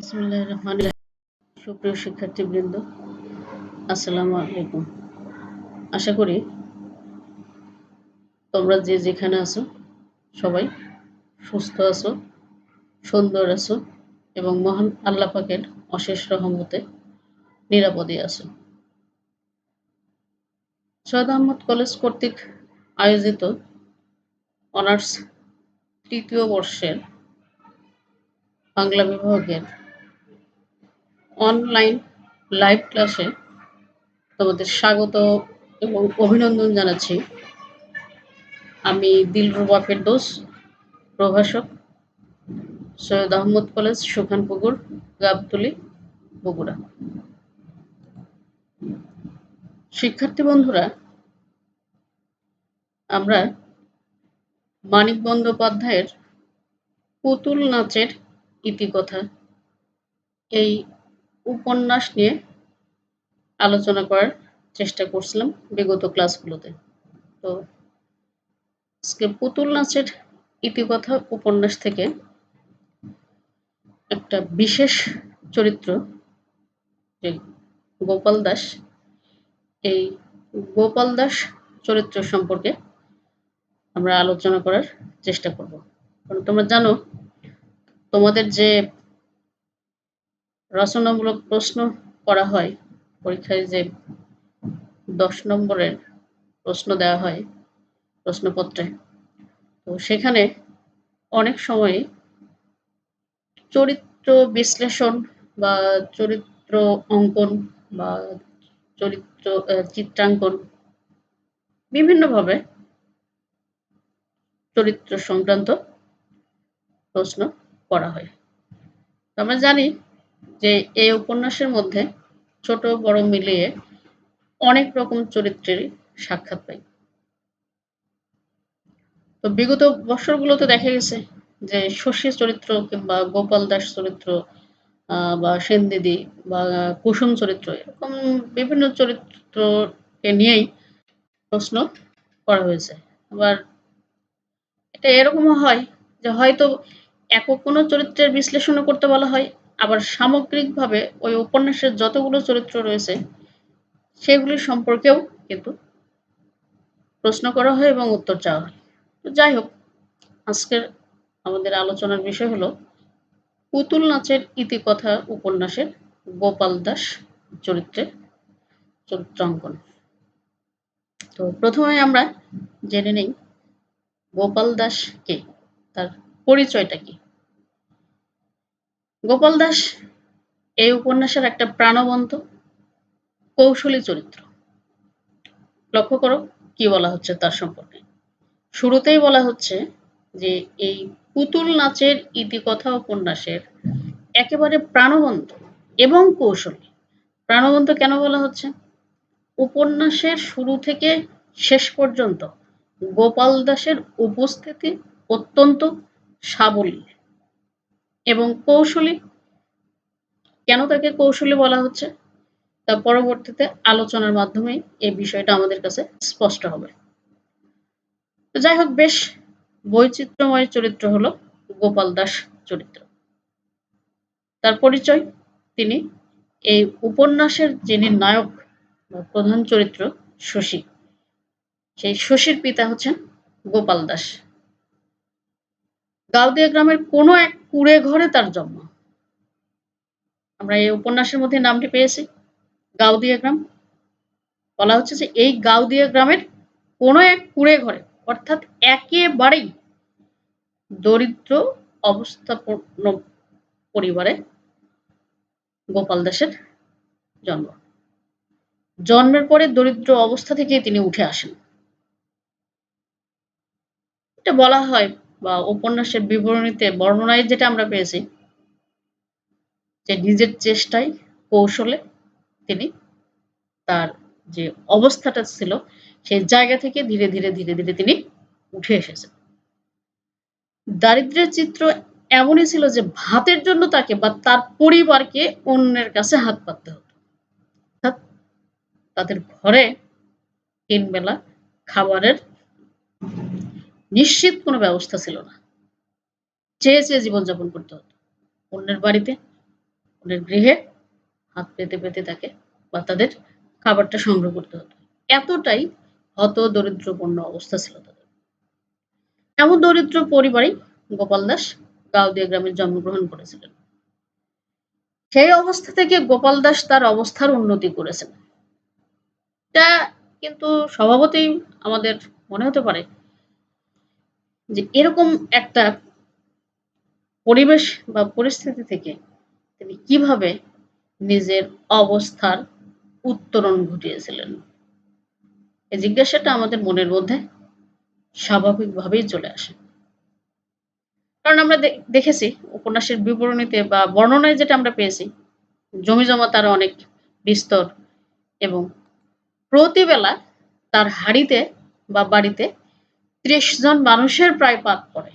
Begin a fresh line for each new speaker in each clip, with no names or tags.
বিসমিল্লাহির রহমানির রহিম। সুপ্রিয় শিক্ষার্থীবৃন্দ, আসসালামু আলাইকুম। আশা করি তোমরা যে যেখানে আছো সবাই সুস্থ আছো, সুন্দর আছো এবং মহান আল্লাহ পাকের অশেষ রহমতে নিরাপদে আছো। সৈয়দ আহমদ কলেজ কর্তৃক আয়োজিত অনার্স তৃতীয় বর্ষের বাংলা বিভাগের অনলাইন লাইভ ক্লাসে তোমাদের স্বাগত এবং অভিনন্দন জানাচ্ছি। আমি দিলরুবা ফেরদৌস, প্রভাষক, সৈয়দ আহমদ কলেজ, সুখানপুকুর, গাবতলী, বগুড়া। শিক্ষার্থী বন্ধুরা, আমরা মানিক বন্দ্যোপাধ্যায়ের পুতুল নাচের ইতিকথা এই উপন্যাস নিয়ে আলোচনা করার চেষ্টা করছিলাম বিগত ক্লাসগুলোতে। তো আজকে পুতুল নাচের ইতিকথা উপন্যাস থেকে একটা বিশেষ চরিত্র যে গোপাল দাস, এই গোপাল দাস চরিত্র সম্পর্কে আমরা আলোচনা করার চেষ্টা করব। কারণ তোমরা জানো তোমাদের যে রচনামূলক প্রশ্ন করা হয় পরীক্ষায়, যে 10 নম্বরের প্রশ্ন দেওয়া হয় প্রশ্নপত্রে, তো সেখানে অনেক সময় চরিত্র বিশ্লেষণ বা চরিত্র অঙ্কন বা চরিত্র চিত্রাঙ্কন বিভিন্নভাবে চরিত্র সংক্রান্ত প্রশ্ন করা হয়। আমরা জানি যে এই উপন্যাসের মধ্যে ছোট বড় মিলিয়ে অনেক রকম চরিত্রেরই সাক্ষাৎ পাই। তো বিগত বছরগুলোতে দেখা গেছে যে শশী চরিত্র কিংবা গোপাল দাস চরিত্র বা সেনদিদি বা কুসুম চরিত্র, এরকম বিভিন্ন চরিত্রকে নিয়েই প্রশ্ন করা হয়েছে। আবার এটা এরকমও হয় যে হয়তো একক কোনো চরিত্রের বিশ্লেষণও করতে বলা হয়, আবার সামগ্রিকভাবে ওই উপন্যাসের যতগুলো চরিত্র রয়েছে সেগুলির সম্পর্কেও কিন্তু প্রশ্ন করা হয় এবং উত্তর চাওয়া হয়। তো যাই হোক, আজকের আমাদের আলোচনার বিষয় হলো পুতুল নাচের ইতিকথা উপন্যাসের গোপাল দাস চরিত্রের চরিত্রাঙ্কন। তো প্রথমে আমরা জেনে নেই গোপাল দাস কে, তার পরিচয়টা কি। গোপাল দাস এই উপন্যাসের একটা প্রাণবন্ত কৌশলী চরিত্র। লক্ষ্য করো কি বলা হচ্ছে তার সম্পর্কে। শুরুতেই বলা হচ্ছে যে এই পুতুল নাচের ইতিকথা উপন্যাসের একেবারে প্রাণবন্ত এবং কৌশলী। প্রাণবন্ত কেন বলা হচ্ছে? উপন্যাসের শুরু থেকে শেষ পর্যন্ত গোপাল দাসের উপস্থিতি অত্যন্ত সাবলীল এবং কৌশলী। কেন তাকে কৌশলী বলা হচ্ছে তা পরবর্তীতে আলোচনার মাধ্যমেই এই বিষয়টা আমাদের কাছে স্পষ্ট হবে। তো যাই হোক, বেশ বৈচিত্র্যময় চরিত্র হলো গোপাল দাস চরিত্র। তার পরিচয়, তিনি এই উপন্যাসের যিনি নায়ক বা প্রধান চরিত্র শশী, সেই শশীর পিতা হচ্ছেন গোপাল দাস। গাওদিয়া গ্রামের কোনো এক কুঁড়ে ঘরে তার জন্ম। আমরা এই উপন্যাসের মধ্যে নামটি পেয়েছি গাওদিয়া গ্রাম। বলা হচ্ছে যে এই গাওদিয়া গ্রামের কোনো এক কুঁড়ে ঘরে, অর্থাৎ একেবারেই দরিদ্র অবস্থাপন্ন পরিবারে গোপাল দাসের জন্ম। জন্মের পরে দরিদ্র অবস্থা থেকে তিনি উঠে আসেন। এটা বলা হয় বা উপন্যাসের বিবরণীতে বর্ণনায় যেটা আমরা পেয়েছি যে নিজের চেষ্টায় কৌশলে তিনি তার যে অবস্থাটা ছিল সেই জায়গা থেকে ধীরে ধীরে ধীরে ধীরে তিনি উঠে এসেছেন। দারিদ্র্যের চিত্র এমনই ছিল যে ভাতের জন্য তাকে বা তার পরিবারকে অন্যের কাছে হাত পাততে হতো। অর্থাৎ তাদের ঘরে ৩ বেলা খাবারের নিশ্চিত কোনো ব্যবস্থা ছিল না। চেয়ে চেয়ে জীবনযাপন করতে হতো অন্যের বাড়িতে। ওদের গৃহে হাত পেতে পেতে তাকে বা তাদের খাবারটা সংগ্রহ করতে হতো। এতটাই হতদরিদ্রপূর্ণ অবস্থা ছিল তাদের। এমন দরিদ্র পরিবারেই গোপাল দাস গাওদিয়া গ্রামে জন্মগ্রহণ করেছিলেন। সেই অবস্থা থেকে গোপাল দাস তার অবস্থার উন্নতি করেছেন। এটা কিন্তু স্বভাবতই আমাদের মনে হতে পারে যে এরকম একটা পরিবেশ বা পরিস্থিতি থেকে তিনি কিভাবে নিজের অবস্থার উত্তরণ ঘটিয়েছিলেন। এই জিজ্ঞাসাটা আমাদের মনের মধ্যে স্বাভাবিকভাবেই চলে আসে। কারণ আমরা দেখেছি উপন্যাসের বিবরণীতে বা বর্ণনায় যেটা আমরা পেয়েছি, জমিজমা তার অনেক বিস্তর এবং প্রতিবেলা তার হাঁড়িতে বা বাড়িতে ৩০ জন মানুষের প্রায় পাক পড়ে।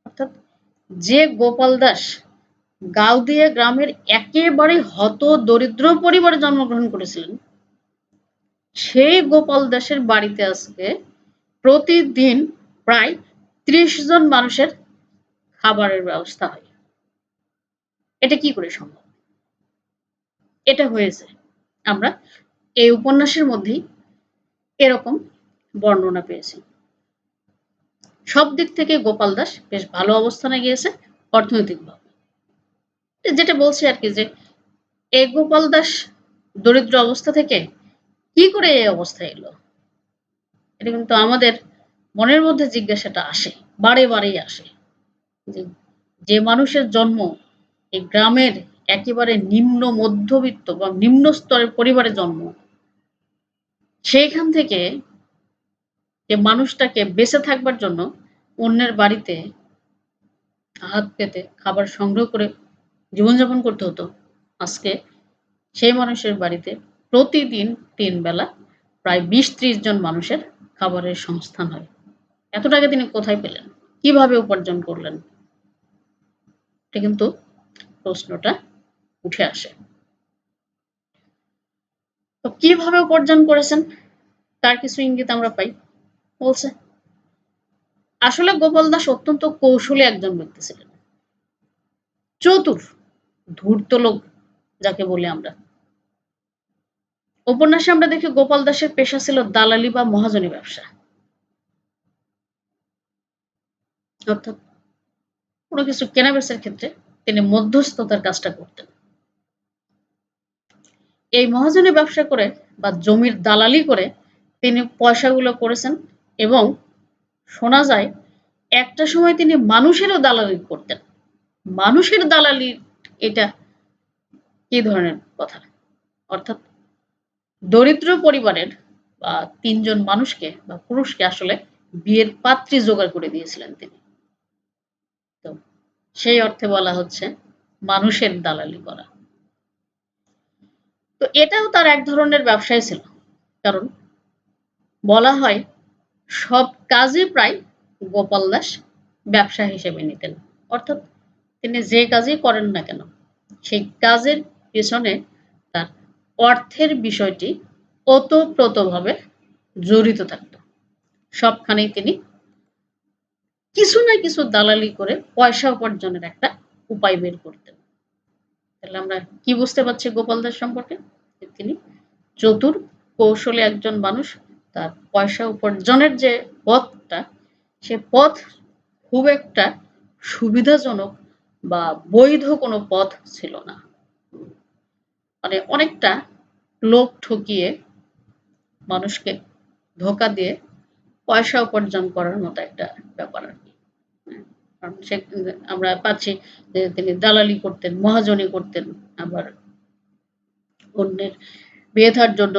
অর্থাৎ যে গোপাল দাস গাওদিয়া গ্রামের একেবারে হতদরিদ্র পরিবারে জন্মগ্রহণ করেছিলেন, সেই গোপাল দাসের বাড়িতে আজকে প্রতিদিন প্রায় ৩০ জন মানুষের খাবারের ব্যবস্থা হয়। এটা কি করে সম্ভব? এটা হয়েছে আমরা এই উপন্যাসের মধ্যেই এরকম বর্ণনা পেয়েছি। সব দিক থেকে গোপাল দাস বেশ ভালো অবস্থানে গিয়েছে অর্থনৈতিকভাবে। যেটা বলছি আরকি যে এই গোপাল দাস দরিদ্র অবস্থা থেকে কি করে এই অবস্থায় এলো? এটা কিন্তু আমাদের মনের মধ্যে জিজ্ঞাসাটা আসে, বারেই আসে। যে, যে মানুষের জন্ম এই গ্রামের একেবারে নিম্ন মধ্যবিত্ত বা নিম্ন স্তরের পরিবারে জন্ম, সেইখান থেকে যে মানুষটাকে বেঁচে থাকবার জন্য অন্যের বাড়িতে হাত পেতে খাবার সংগ্রহ করে জীবনযাপন করতে হতো। আজকে সেই মানুষের বাড়িতে প্রতিদিন ৩ বেলা প্রায় ২০-৩০ জন মানুষের খাবারের সংস্থান হয়। এত টাকা তিনি কোথায় পেলেন? কিভাবে উপার্জন করলেন? এটা কিন্তু প্রশ্নটা উঠে আসে। তো কিভাবে উপার্জন করেছেন? তার কিছু ইঙ্গিত আমরা পাই। বলছে, আসলে গোপাল দাস অত্যন্ত কৌশলী একজন ব্যক্তি ছিলেন। চতুর, ধূর্ত লোক যাকে বলি আমরা। উপন্যাসে আমরা দেখি গোপাল দাসের পেশা ছিল দালালি বা মহাজনী ব্যবসা। অর্থাৎ কোনো কিছু কেনাবেচার ক্ষেত্রে তিনি মধ্যস্থতার কাজটা করতেন। এই মহাজনী ব্যবসা করে বা জমির দালালি করে তিনি পয়সাগুলো করেছেন এবং শোনা যায় একটা সময় তিনি মানুষেরও দালালি করতেন। মানুষের দালালি এটা কি ধরনের কথা? অর্থাৎ দরিদ্র পরিবারের বা ৩ জন মানুষকে বা পুরুষকে আসলে বিয়ের পাত্রী জোগাড় করে দিয়েছিলেন তিনি। তো সেই অর্থে বলা হচ্ছে মানুষের দালালি করা। তো এটাও তার এক ধরনের ব্যবসাই ছিল। কারণ বলা হয় সব কাজই প্রায় গোপাল দাস ব্যবসা হিসেবে নিতেন। অর্থাৎ তিনি যে কাজই করেন না কেন, সেই কাজের পেছনে তার অর্থের বিষয়টি ওতপ্রোতভাবে জড়িত থাকত। সবখানেই তিনি কিছু না কিছু দালালি করে পয়সা উপার্জনের একটা উপায় বের করতেন। তাহলে আমরা কি বুঝতে পারছি গোপাল দাস সম্পর্কে? যে তিনি চতুর, কৌশলী একজন মানুষ। তার পয়সা উপার্জনের যে পথটা, সে পথ খুব একটা সুবিধাজনক বা বৈধ কোনো পথ ছিল না। মানে অনেকটা লোক ঠকিয়ে মানুষকে ধোঁকা দিয়ে পয়সা উপার্জন করার মতো একটা ব্যাপার আরকি। কারণ সে আমরা পাচ্ছি যে তিনি দালালি করতেন, মহাজনি করতেন, আবার অন্যের বিয়ে থার জন্য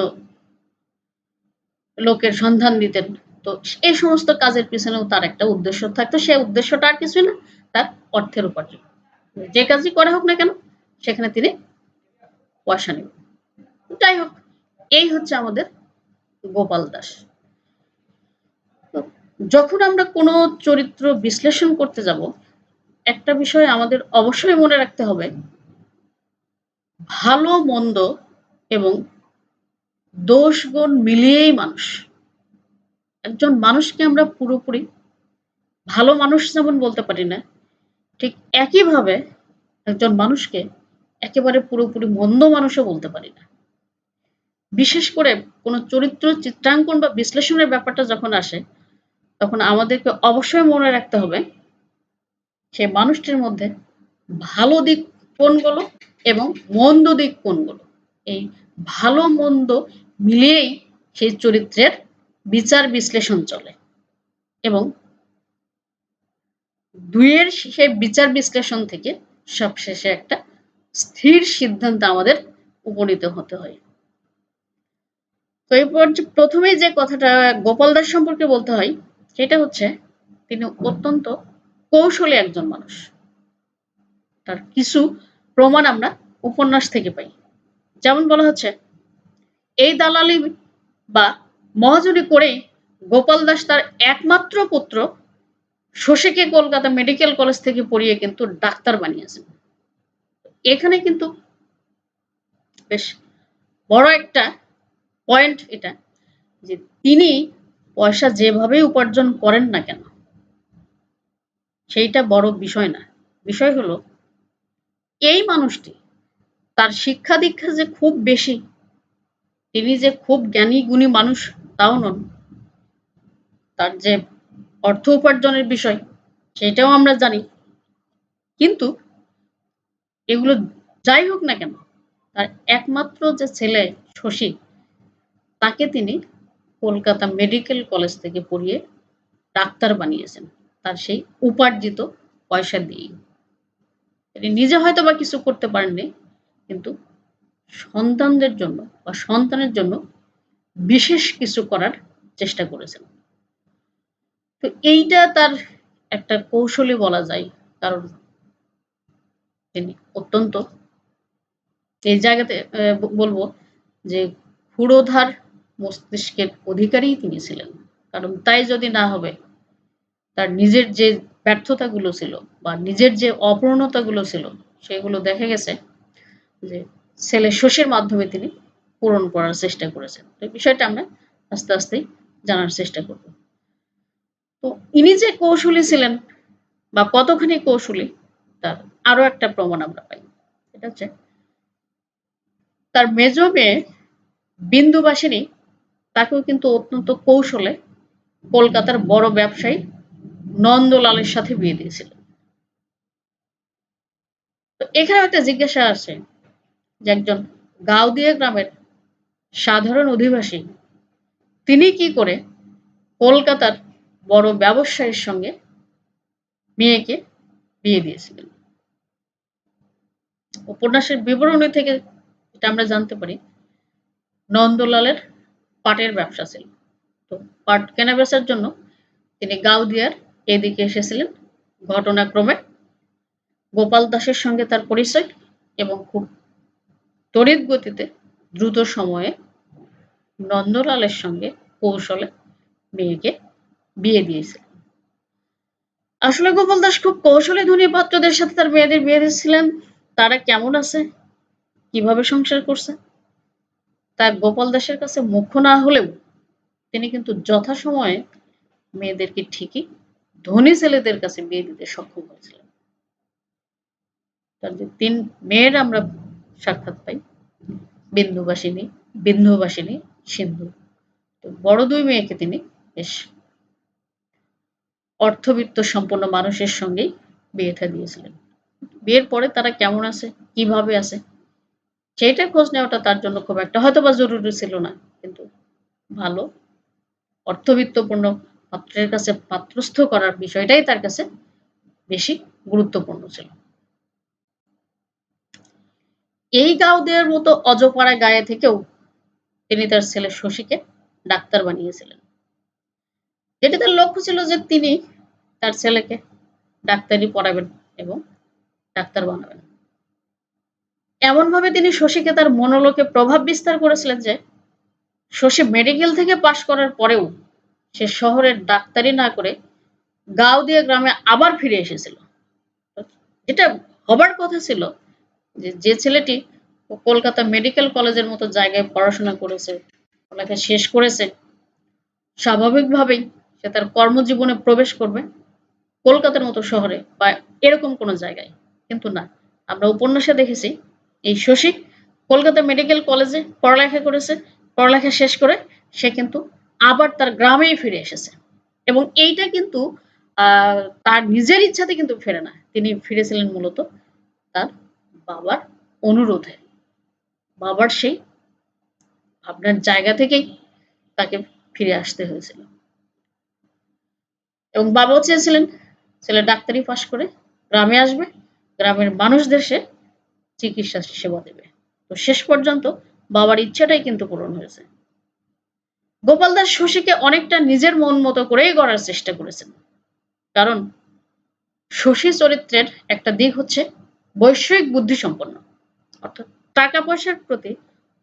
লোকের সন্ধান দিতেন। তো এই সমস্ত কাজের পিছনেও তার একটা উদ্দেশ্য থাকতো। সে উদ্দেশ্যটা আর কিছুই না, তার অর্থের উপার্জন। যে কাজই করা হোক না কেন, সেখানে তিনি পয়সা নেবেন। যাই হোক, এই হচ্ছে আমাদের গোপাল দাস। তো যখন আমরা কোনো চরিত্র বিশ্লেষণ করতে যাব, একটা বিষয় আমাদের অবশ্যই মনে রাখতে হবে, ভালো মন্দ এবং দোষ গুণ মিলিয়েই মানুষ। একজন মানুষকে আমরা পুরোপুরি ভালো মানুষ যেমন বলতে পারি না, ঠিক একইভাবে একজন মানুষকে একেবারে পুরোপুরি মন্দ মানুষও বলতে পারি না। বিশেষ করে কোনো চরিত্র চিত্রাঙ্কন বা বিশ্লেষণের ব্যাপারটা যখন আসে, তখন আমাদেরকে অবশ্যই মনে রাখতে হবে সেই মানুষটির মধ্যে ভালো দিক কোনগুলো এবং মন্দ দিক কোনগুলো। এই ভালো মন্দ মিলিয়েই সেই চরিত্রের বিচার বিশ্লেষণ চলে এবং দুইয়ের সেই বিচার বিশ্লেষণ থেকে সবশেষে একটা স্থির সিদ্ধান্তে আমাদের উপনীত হতে হয়। তো এরপর প্রথমেই যে কথাটা গোপাল দাস সম্পর্কে বলতে হয় সেটা হচ্ছে তিনি অত্যন্ত কৌশলী একজন মানুষ। তার কিছু প্রমাণ আমরা উপন্যাস থেকে পাই। যেমন বলা হচ্ছে, এই দালালি বা মহাজনি করেই গোপাল দাস তার একমাত্র পুত্র শশীকে কলকাতা মেডিকেল কলেজ থেকে পড়িয়ে কিন্তু ডাক্তার বানিয়েছেন। এখানে কিন্তু বেশ বড় একটা পয়েন্ট এটা, যে তিনি পয়সা যেভাবেই উপার্জন করেন না কেন, সেইটা বড় বিষয় না। বিষয় হলো এই মানুষটি তার শিক্ষা দীক্ষা যে খুব বেশি, তিনি যে খুব জ্ঞানী গুণী মানুষ তাও নন। তার যে অর্থ উপার্জনের বিষয় সেটাও আমরা জানি। কিন্তু এগুলো যাই হোক না কেন, তার একমাত্র যে ছেলে শশী, তাকে তিনি কলকাতা মেডিকেল কলেজ থেকে পড়িয়ে ডাক্তার বানিয়েছেন তার সেই উপার্জিত পয়সা দিয়েই। তিনি নিজে হয়তো বা কিছু করতে পারেননি, কিন্তু সন্তানদের জন্য বা সন্তানের জন্য বিশেষ কিছু করার চেষ্টা করেছেন। তো এইটা তার একটা কৌশলী বলা যায়, কারণ তিনি অত্যন্ত এই জায়গাতে বলবো যে ক্ষুরোধার মস্তিষ্কের অধিকারী তিনি ছিলেন। কারণ তাই যদি না হবে, তার নিজের যে ব্যর্থতাগুলো ছিল বা নিজের যে অপূর্ণতাগুলো ছিল, সেগুলো দেখা গেছে যে ছেলে শশীর মাধ্যমে তিনি পূরণ করার চেষ্টা করেছেন। তো বিষয়টা আমরা আস্তে আস্তেই জানার চেষ্টা করব। তো ইনি যে কৌশলী ছিলেন বা কতখানি কৌশলী, তার আরো একটা প্রমাণ আমরা পাই। এটা হচ্ছে তার মেজ মেয়ে বিন্দুবাসিনী, তাকেও কিন্তু অত্যন্ত কৌশলে কলকাতার বড় ব্যবসায়ী নন্দলালের সাথে বিয়ে দিয়েছিলেন। তো এখানে একটা জিজ্ঞাসা আছে যে একজন গাওদিয়া গ্রামের সাধারণ অধিবাসী, তিনি কি করে কলকাতার বড় ব্যবসায়ীর সঙ্গে মেয়েকে বিয়ে দিয়েছিলেন। উপন্যাসের বিবরণী থেকে এটা আমরা জানতে পারি, নন্দলালের পাটের ব্যবসা ছিল। তো পাট কেনা বেচার জন্য তিনি গাওদিয়ার এদিকে এসেছিলেন। ঘটনাক্রমে গোপাল দাসের সঙ্গে তার পরিচয় এবং খুব তড়িৎ গতিতে দ্রুত সময়ে নন্দলালের সঙ্গে কৌশলে মেয়েকে বিয়ে দিয়েছিলেন। আসলে গোপাল দাস খুব কৌশলী ধনী পাত্রদের সাথে তার মেয়েদের বিয়ে দিয়েছিলেন। তারা কেমন আছে, কিভাবে সংসার করছে, তা গোপাল দাসের কাছে মুখ্য না হলেও তিনি কিন্তু যথাসময়ে মেয়েদেরকে ঠিকই ধনী ছেলেদের কাছে বিয়ে দিতে সক্ষম হয়েছিলেন। তার যে ৩ মেয়ের আমরা সাক্ষাৎ পাই, বিন্দুবাসিনী, বিন্ধবাসিনী, সিন্ধু। তো বড় ২ মেয়েকে তিনি বেশ অর্থবিত্ত সম্পন্ন মানুষের সঙ্গেই বিয়ে থা দিয়েছিলেন। বিয়ের পরে তারা কেমন আছে, কিভাবে আছে, সেইটা খোঁজ নেওয়াটা তার জন্য খুব একটা হয়তোবা জরুরি ছিল না। কিন্তু ভালো অর্থবিত্তপূর্ণ পাত্রের কাছে পাত্রস্থ করার বিষয়টাই তার কাছে বেশি গুরুত্বপূর্ণ ছিল। এই গাওদিয়ার মতো অজপাড়া গাঁয়ে থেকেও তিনি তার ছেলে শশীকে ডাক্তার বানিয়েছিলেন। যেটি তার লক্ষ্য ছিল যে তিনি তার ছেলেকে ডাক্তারি পড়াবেন এবং ডাক্তার বানাবেন। এমনভাবে তিনি শশীকে তার মনোলোকে প্রভাব বিস্তার করেছিলেন যে শশী মেডিকেল থেকে পাশ করার পরেও সে শহরের ডাক্তারি না করে গাওদিয়া গ্রামে আবার ফিরে এসেছিল। যেটা হবার কথা ছিল যে ছেলেটি কলকাতা মেডিকেল কলেজের মতো জায়গায় পড়াশোনা করেছে, পড়ালেখা শেষ করেছে, স্বাভাবিকভাবেই সে তার কর্মজীবনে প্রবেশ করবে কলকাতার মতো শহরে বা এরকম কোনো জায়গায়। কিন্তু না, আমরা উপন্যাসে দেখেছি এই শশী কলকাতা মেডিকেল কলেজে পড়ালেখা করেছে। পড়ালেখা শেষ করে সে কিন্তু আবার তার গ্রামেই ফিরে এসেছে। এবং এইটা কিন্তু তার নিজের ইচ্ছাতে কিন্তু ফেরে না। তিনি ফিরেছিলেন মূলত তার বাবার অনুরোধে। বাবার সেই ভাবনার জায়গা থেকেই তাকে ফিরে আসতে হয়েছিল। এবং বাবাও চেয়েছিলেন ছেলে ডাক্তারি পাশ করে গ্রামে আসবে, গ্রামের মানুষদের সে চিকিৎসা সেবা দেবে। তো শেষ পর্যন্ত বাবার ইচ্ছাটাই কিন্তু পূরণ হয়েছে। গোপাল দাস শশীকে অনেকটা নিজের মন মতো করেই গড়ার চেষ্টা করেছেন। কারণ শশী চরিত্রের একটা দিক হচ্ছে বৈষয়িক বুদ্ধিসম্পন্ন। অর্থাৎ টাকা পয়সার প্রতি,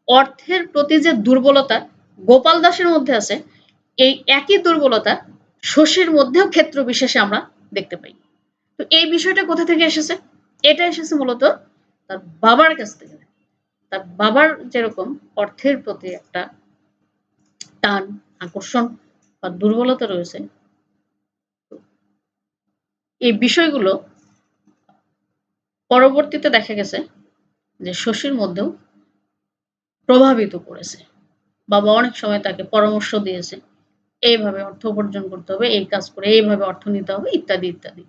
অর্থের প্রতি যে দুর্বলতা গোপাল দাসের মধ্যে আছে, এই একই দুর্বলতা শশীর মধ্যেও ক্ষেত্র বিশেষে আমরা দেখতে পাই। তো এই বিষয়টা কোথা থেকে এসেছে? এটা এসেছে মূলত তার বাবার কাছ থেকে। তার বাবার যেরকম অর্থের প্রতি একটা টান, আকর্ষণ বা দুর্বলতা রয়েছে, এই বিষয়গুলো পরবর্তীতে দেখা গেছে যে শশীর মধ্যেও প্রভাবিত করেছে। বাবা অনেক সময় তাকে পরামর্শ দিয়েছে। এইভাবে অর্থ উপার্জন করতে হবে, এই কাজ করে এইভাবে অর্থ নিতে হবে ইত্যাদি, ইত্যাদি।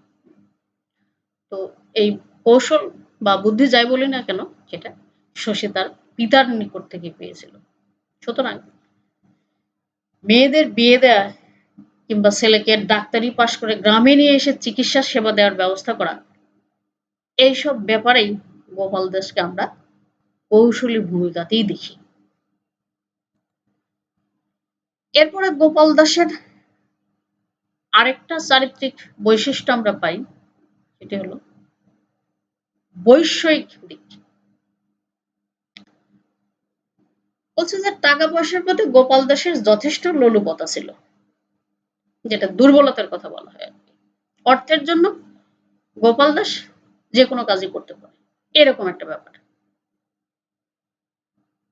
তো এই কৌশল বা বুদ্ধি যাই বলি না কেন সেটা শশী তার পিতার নিকট থেকে পেয়েছিল। সুতরাং মেয়েদের বিয়ে দেয়া কিংবা ছেলেকে ডাক্তারি পাশ করে গ্রামে নিয়ে এসে চিকিৎসা সেবা দেওয়ার ব্যবস্থা করা, এইসব ব্যাপারেই গোপাল দাসকে আমরা কৌশলী ভূমিকাতেই দেখি। এরপরে গোপাল দাসের আরেকটা চারিত্রিক বৈশিষ্ট্য আমরা পাই, সেটি হলো বৈষয়িক দিক। বলছে যে টাকা পয়সার প্রতি গোপাল দাসের যথেষ্ট লোলুপতা ছিল, যেটা দুর্বলতার কথা বলা হয়। অর্থের জন্য গোপাল দাস যে কোনো কাজই করতে পারে, এরকম একটা ব্যাপার।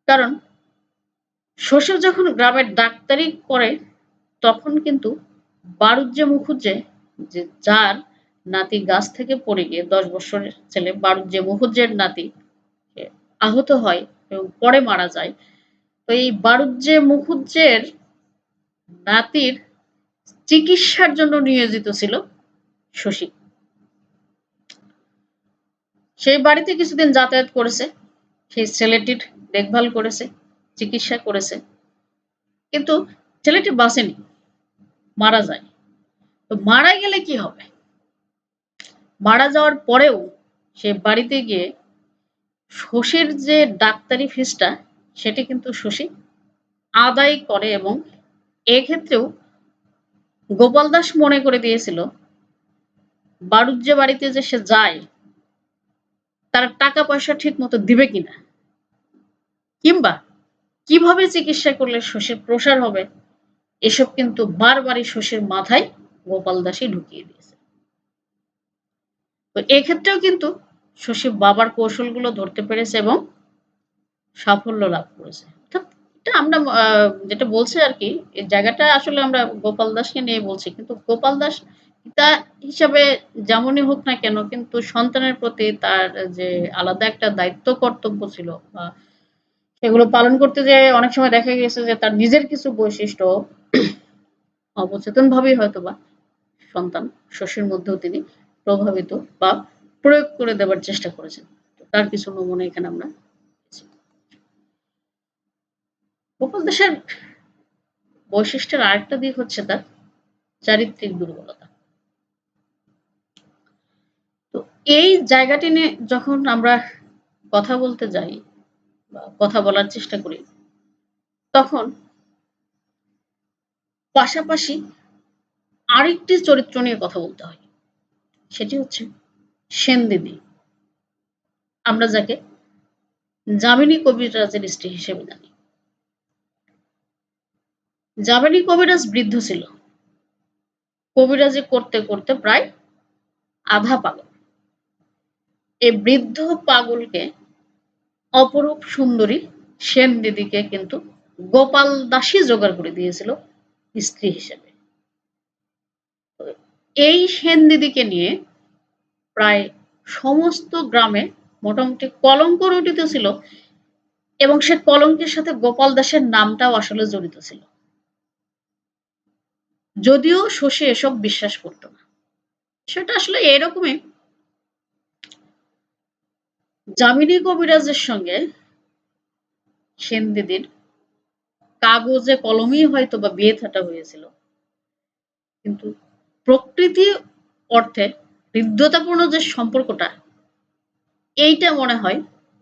কারণ শশী যখন গ্রামের ডাক্তারি করে তখন কিন্তু বারুজ্জে মুখুজ্জে, যে যার নাতি গাছ থেকে পড়ে গিয়ে ১০ বছরের ছেলে বারুজ্জে মুখুজ্জের নাতি আহত হয় এবং পরে মারা যায়। তো এই বারুজ্জে মুখুজ্জের নাতির চিকিৎসার জন্য নিয়োজিত ছিল শশী। সেই বাড়িতে কিছুদিন যাতায়াত করেছে, সেই ছেলেটির দেখভাল করেছে, চিকিৎসা করেছে। কিন্তু ছেলেটি বাঁচেনি, মারা যায়। তো মারা গেলে কি হবে? মারা যাওয়ার পরেও সে বাড়িতে গিয়ে শশীর যে ডাক্তারি ফিসটা সেটি কিন্তু শশী আদায় করে এবং এক্ষেত্রেও গোপাল দাস মনে করে দিয়েছিল বাড়ুজ্যে বাড়িতে যে সে যায় তার টাকা পয়সা ঠিক মতো দিবে কিনা, কিংবা কিভাবে চিকিৎসা করলে শশীর প্রসার হবে, এসব কিন্তু বারবারই শশীর মাথায় গোপাল দাসই ঢুকিয়ে দিয়েছে। তো এক্ষেত্রেও কিন্তু শশী বাবার কৌশলগুলো ধরতে পেরেছে এবং সাফল্য লাভ করেছে। অর্থাৎ এটা আমরা যেটা বলছি আরকি, এই জায়গাটা আসলে আমরা গোপাল দাসকে নিয়ে বলছি। কিন্তু গোপাল দাস পিতা হিসাবে যেমনই হোক না কেন কিন্তু সন্তানের প্রতি তার যে আলাদা একটা দায়িত্ব কর্তব্য ছিল বা সেগুলো পালন করতে যেয়ে অনেক সময় দেখা গেছে যে তার নিজের কিছু বৈশিষ্ট্য অবচেতনভাবেই হয়তোবা সন্তান শশীর মধ্যেও তিনি প্রভাবিত বা প্রয়োগ করে দেবার চেষ্টা করেছেন। তার কিছু নমুনা এখানে আমরা পেয়েছি। গোপাল দাসের বৈশিষ্ট্যের আরেকটা দিক হচ্ছে তার চারিত্রিক দুর্বলতা। তো এই জায়গাটি নিয়ে যখন আমরা কথা বলতে যাই বা কথা বলার চেষ্টা করি, তখন পাশাপাশি আরেকটি চরিত্র নিয়ে কথা বলতে হয়। সেটি হচ্ছে সেনদিদি। আমরা যাকে যামিনী কবিরাজের স্ত্রী হিসেবে জানি। যামিনী কবিরাজ বৃদ্ধ ছিল। কবিরাজি করতে, করতে প্রায় আধা পাগল। এই বৃদ্ধ পাগলকে অপরূপ সুন্দরী সেনদিদিকে কিন্তু গোপাল দাসই জোগাড় করে দিয়েছিল স্ত্রী হিসেবে। এই সেনদিদিকে নিয়ে প্রায় সমস্ত গ্রামে মোটামুটি কলঙ্ক রটিত ছিল এবং সে কলঙ্কের সাথে গোপাল দাসের নামটাও আসলে জড়িত ছিল। যদিও শশী এসব বিশ্বাস করত না। সেটা আসলে এরকমই যামিনী কবিরাজের সঙ্গে সেনদিদির কাগজে কলমেই হয়তোবা বিয়ে থাটা হয়েছিল। কিন্তু প্রকৃতি অর্থে হৃদ্যতাপূর্ণ যে সম্পর্কটা এইটা মনে হয়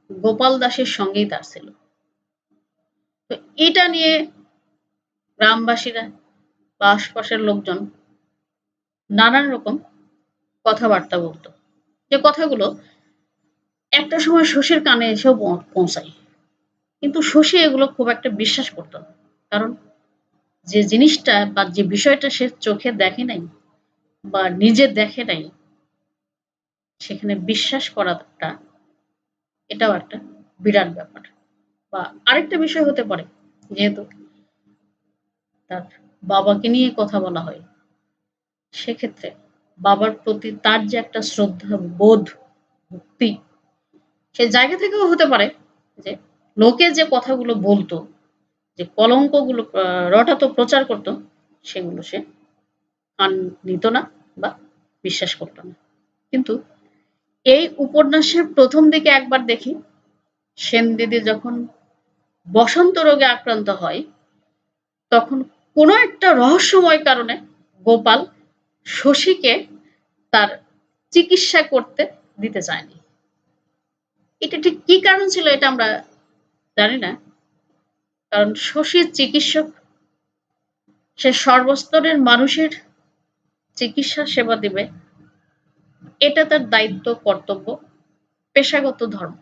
গোপাল দাসের সঙ্গেই তার ছিল। তো এটা নিয়ে গ্রামবাসীরা বা আশপাশের লোকজন নানান রকম কথাবার্তা বলত। যে কথাগুলো একটা সময় শশীর কানে এসেও পৌঁছায়। কিন্তু শশী এগুলো খুব একটা বিশ্বাস করত না। কারণ যে জিনিসটা বা যে বিষয়টা সে চোখে দেখে নাই বা নিজে দেখে নাই সেখানে বিশ্বাস করাটা এটাও একটা বিরাট ব্যাপার। বা আরেকটা বিষয় হতে পারে যেহেতু তার বাবাকে নিয়ে কথা বলা হয় সেক্ষেত্রে বাবার প্রতি তার যে একটা শ্রদ্ধা বোধ ভক্তি সেই জায়গা থেকেও হতে পারে যে লোকে যে কথাগুলো বলতো যে কলঙ্কগুলো রটাতো প্রচার করত সেগুলো সে কান নিত না বা বিশ্বাস করত না। কিন্তু এই উপন্যাসের প্রথম দিকে একবার দেখি সেনদিদি যখন বসন্ত রোগে আক্রান্ত হয় তখন কোনো একটা রহস্যময় কারণে গোপাল শশীকে তার চিকিৎসা করতে দিতে চায়নি। এটা ঠিক কি কারণ ছিল এটা আমরা জানি না। কারণ শশীর চিকিৎসক সে সর্বস্তরের মানুষের চিকিৎসা সেবা দিবে এটা তার দায়িত্ব কর্তব্য পেশাগত ধর্ম।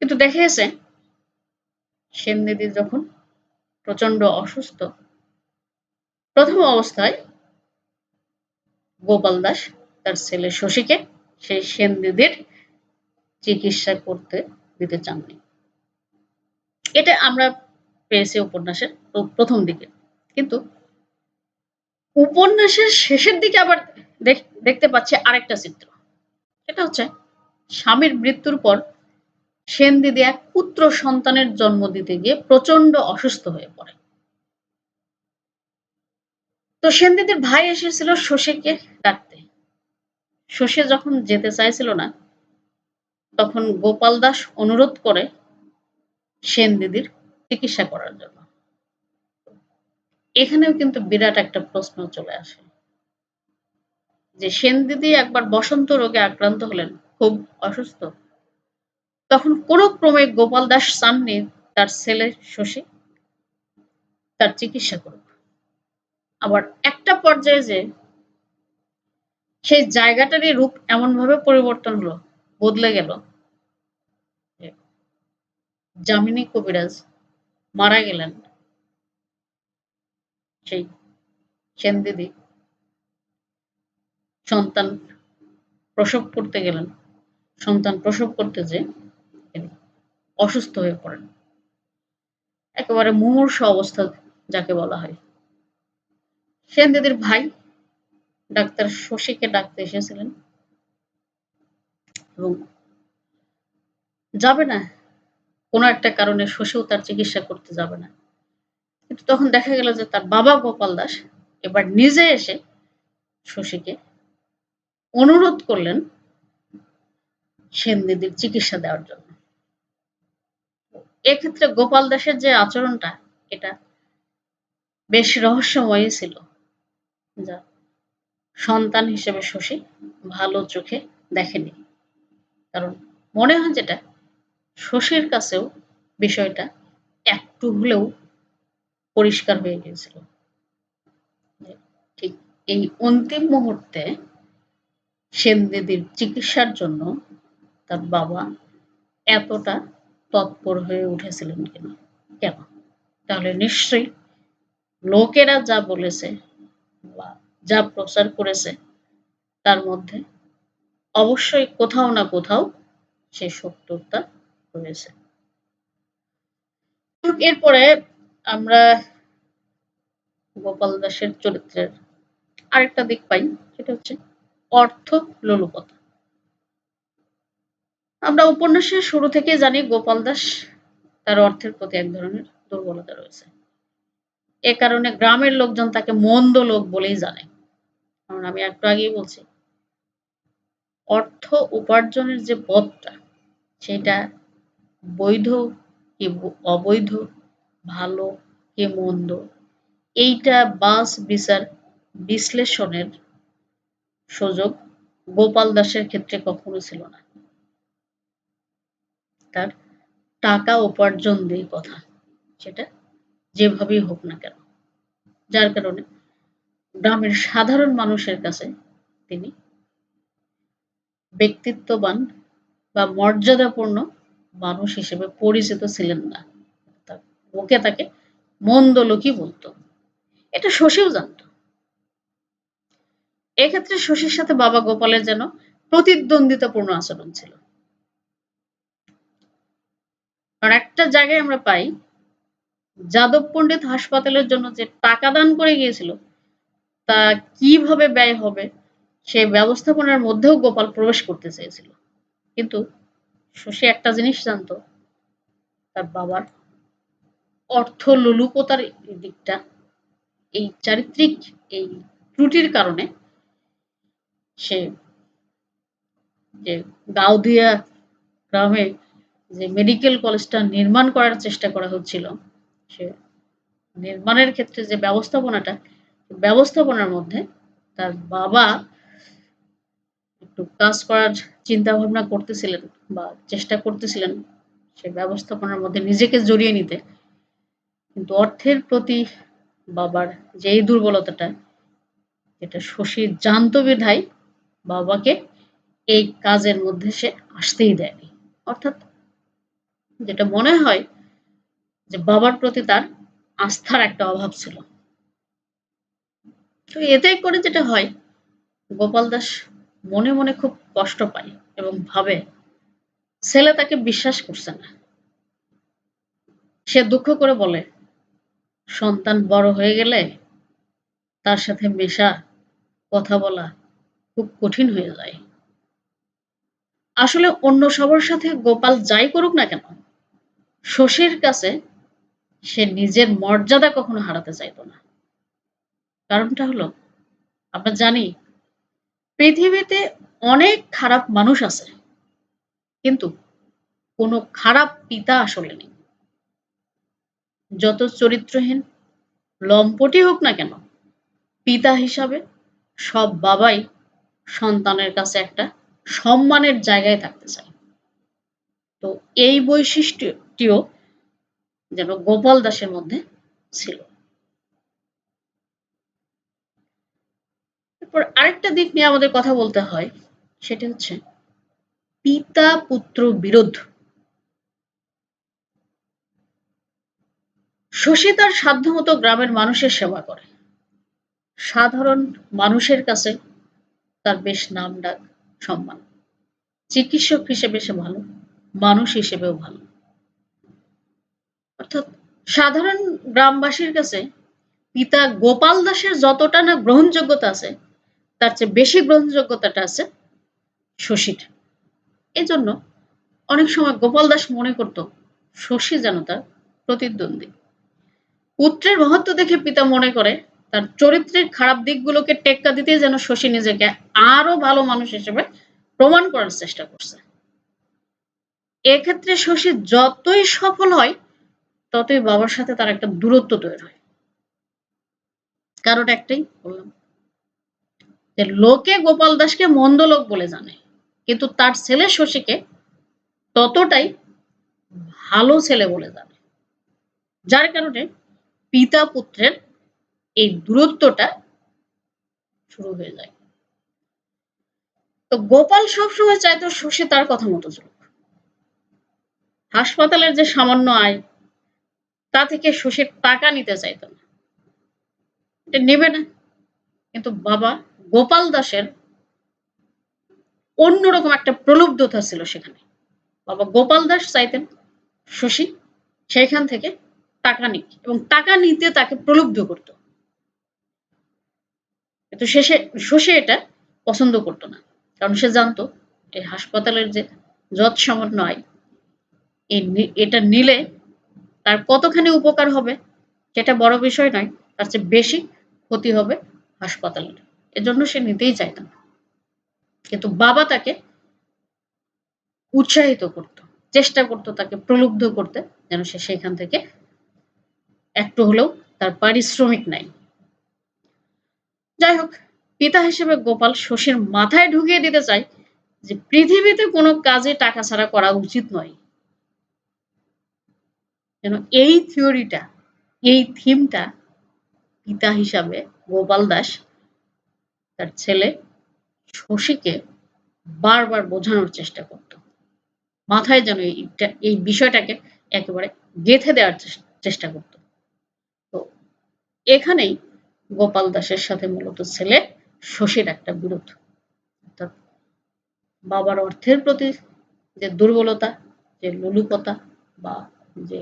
কিন্তু দেখা গেছে সেনদিদি যখন প্রচন্ড অসুস্থ প্রথম অবস্থায় গোপাল দাস তার ছেলে শশীকে সেই সেনদিদির চিকিৎসা করতে দিতে চাননি। এটা আমরা পেয়েছি উপন্যাসের প্রথম দিকে। কিন্তু উপন্যাসের শেষের দিকে আবার দেখতে পাচ্ছি আরেকটা চিত্র। সেটা হচ্ছে স্বামীর মৃত্যুর পর সেনদিদি এক পুত্র সন্তানের জন্ম দিতে গিয়ে প্রচন্ড অসুস্থ হয়ে পড়ে। তো সেনদিদির ভাই এসেছিল শশীকে ডাকতে। শশী যখন যেতে চাইছিল না তখন গোপাল দাস অনুরোধ করে সেনদিদির চিকিৎসা করার জন্য। এখানেও কিন্তু বিরাট একটা প্রশ্ন চলে আসে যে সেনদিদি একবার বসন্ত রোগে আক্রান্ত হলেন, খুব অসুস্থ। তখন কোন ক্রমে গোপাল দাস চাননি তার ছেলে শশী তার চিকিৎসা করুক। আবার একটা পর্যায়ে যে সেই জায়গাটারই রূপ এমনভাবে পরিবর্তন হলো, বদলে গেল যে যামিনী কবিরাজ মারা গেলেন। সেই সেনদিদি সন্তান প্রসব করতে গেলেন। সন্তান প্রসব করতে যেয়ে তিনি অসুস্থ হয়ে পড়েন। একেবারে মুমূর্ষ অবস্থা যাকে বলা হয়। সেনদিদির ভাই ডাক্তার শশীকে ডাকতে এসেছিলেন এবং যাবে না কোনো একটা কারণে শশীও তার চিকিৎসা করতে যাবে না। কিন্তু তখন দেখা গেল যে তার বাবা গোপাল দাস এবার নিজে এসে শশীকে অনুরোধ করলেন সেনদিদির চিকিৎসা দেওয়ার জন্য। এক্ষেত্রে গোপাল দাসের যে আচরণটা এটা বেশ রহস্যময়ই ছিল। যা সন্তান হিসেবে শশী ভালো চোখে দেখেনি। কারণ মনে হয় যেটা শশীর কাছেও বিষয়টা একটু হলেও পরিষ্কার হয়ে গিয়েছিল। ঠিক এই অন্তিম মুহূর্তে সেনদিদির চিকিৎসার জন্য তার বাবা এতটা তৎপর হয়ে উঠেছিলেন কেন? তাহলে নিশ্চয়ই লোকেরা যা বলেছে বা যা প্রচার করেছে তার মধ্যে অবশ্যই কোথাও না কোথাও সে সত্যতা রয়েছে। এরপরে আমরা গোপাল দাসের চরিত্রের আরেকটা দিক পাই সেটা হচ্ছে অর্থ লোলুপতা। আমরা উপন্যাসের শুরু থেকেই জানি গোপাল দাস তার অর্থের প্রতি এক ধরনের দুর্বলতা রয়েছে। এ কারণে গ্রামের লোকজন তাকে মন্দ লোক বলেই জানে। কারণ আমি একটু আগেই বলছি, অর্থ উপার্জনের যে পথটা সেটা বৈধ কি অবৈধ, ভালো কি মন্দ, এইটা বিচার বিশ্লেষণের সুযোগ গোপাল দাসের ক্ষেত্রে কখনো ছিল না। তার টাকা উপার্জন দিয়ে কথা, সেটা যেভাবেই হোক না কেন। যার কারণে গ্রামের সাধারণ মানুষের কাছে তিনি ব্যক্তিত্ববান বা মর্যাদাপূর্ণ মানুষ হিসেবে পরিচিত ছিলেন না। লোকে তাকে মন্দ লোকই বলতো। এটা শশীও জানত। এক্ষেত্রে শশীর সাথে বাবা গোপালের যেন প্রতিদ্বন্দ্বিতাপূর্ণ আচরণ ছিল। কারণ একটা জায়গায় আমরা পাই, যাদব পণ্ডিত হাসপাতালের জন্য যে টাকা দান করে গিয়েছিল তা কিভাবে ব্যয় হবে সে ব্যবস্থাপনার মধ্যেও গোপাল প্রবেশ করতে চেয়েছিল। কিন্তু শশী একটা জিনিস জানতো, তার বাবার অর্থ লোলুপতার দিকটা, এই চারিত্রিক এই ত্রুটির কারণে সে যে গাউদিয়া গ্রামে যে মেডিকেল কলেজটা নির্মাণ করার চেষ্টা করা হচ্ছিল, সে নির্মাণের ক্ষেত্রে যে ব্যবস্থাপনার মধ্যে তার বাবা একটু কাজ করার চিন্তা ভাবনা করতেছিলেন বা চেষ্টা করতেছিলেন সে ব্যবস্থাপনার মধ্যে নিজেকে জড়িয়ে নিতে। কিন্তু অর্থের প্রতি বাবার যে এই দুর্বলতাটা, এটা শশী জানত বিধায় বাবাকে এই কাজের মধ্যে সে আসতেই দেয়নি। অর্থাৎ যেটা মনে হয় যে বাবার প্রতি তার আস্থার একটা অভাব ছিল। তো এতে করে যেটা হয়, গোপাল দাস মনে মনে খুব কষ্ট পায় এবং ভাবে ছেলে তাকে বিশ্বাস করছে না। সে দুঃখ করে বলে, সন্তান বড় হয়ে গেলে তার সাথে মেশা, কথা বলা খুব কঠিন হয়ে যায়। আসলে অন্য সবার সাথে গোপাল যাই করুক না কেন, শশীর কাছে সে নিজের মর্যাদা কখনো হারাতে চাইত না। কারণটা হলো, আমরা জানি পৃথিবীতে অনেক খারাপ মানুষ আছে, কিন্তু কোনো খারাপ পিতা আসলে নেই। যত চরিত্রহীন লম্পটই হোক না কেন, পিতা হিসাবে সব বাবাই সন্তানের কাছে একটা সম্মানের জায়গায় থাকতে চায়। তো এই বৈশিষ্ট্যটিও যেন গোপাল দাসের মধ্যে ছিল। এরপর আরেকটা দিক নিয়ে আমাদের কথা বলতে হয়, সেটা হচ্ছে পিতা পুত্র বিরোধ। শশী তার সাধ্যমতো গ্রামের মানুষের সেবা করে। সাধারণ মানুষের কাছে তার বেশ নাম ডাক, সম্মান। চিকিৎসক হিসেবে সে ভালো, মানুষ হিসেবেও ভালো। অর্থাৎ সাধারণ গ্রামবাসীর কাছে পিতা গোপাল দাসের যতটা না গ্রহণযোগ্যতা আছে, তার চেয়ে বেশি গ্রহণযোগ্যতাটা আছে শশীর। এজন্য অনেক সময় গোপাল দাস মনে করত শশী যেন তার প্রতিদ্বন্দ্বী। পুত্রের মহত্ব দেখে পিতা মনে করে তার চরিত্রের খারাপ দিকগুলোকে টেক্কা দিতেই যেন শশী নিজেকে আরো ভালো মানুষ হিসেবে প্রমাণ করার চেষ্টা করছে। এক্ষেত্রে শশী যতই সফল হয়, ততই বাবার সাথে তার একটা দূরত্ব তৈরি হয়। কারণ একটাই বললাম, যে লোকে গোপাল দাসকে মন্দ লোক বলে জানে, কিন্তু তার ছেলে শশীকে ততটাই ভালো ছেলে বলে জানে। যার কারণে পিতা পুত্রের এই দূরত্বটা শুরু হয়ে যায়। তো গোপাল সবসময় চাইতো শশী তার কথা মতো চলুক। হাসপাতালের যে সামান্য আয়, তা থেকে শশীর টাকা নিতে চাইতো না, এটা নেবে না। কিন্তু বাবা গোপাল দাসের অন্যরকম একটা প্রলুব্ধতা ছিল সেখানে। বাবা গোপাল দাস চাইতেন শশী সেইখান থেকে টাকা নিক এবং টাকা নিতে তাকে প্রলুব্ধ করত। কিন্তু শশী এটা পছন্দ করতো না। কারণ সে জানতো এই হাসপাতালের যে যৎসামান্য আয়। এটা নিলে তার কতখানি উপকার হবে সেটা বড় বিষয় নয়, তার চেয়ে বেশি ক্ষতি হবে হাসপাতালের। এজন্য সে নিতেই চাইত না। কিন্তু বাবা তাকে উৎসাহিত করত, চেষ্টা করত তাকে প্রলুব্ধ করতে, যেন সে সেখান থেকে একটু হলেও তার পারিশ্রমিক নেয়। যাই হোক, পিতা হিসেবে গোপাল শশীর মাথায় ঢুকিয়ে দিতে চায় যে পৃথিবীতে কোনো কাজে টাকা ছাড়া করা উচিত নয়। যেন এই থিওরিটা, এই থিমটা পিতা হিসাবে গোপাল দাস তার ছেলে শশীকে বারবার বোঝানোর চেষ্টা করত। মাথায় যেন এই বিষয়টাকে একেবারে গেঁথে দেওয়ার চেষ্টা করত। তো এখানেই গোপাল দাসের সাথে মূলত ছেলে শশীর একটা বিরোধ। অর্থাৎ বাবার অর্থের প্রতি যে দুর্বলতা, যে লোলুপতা বা যে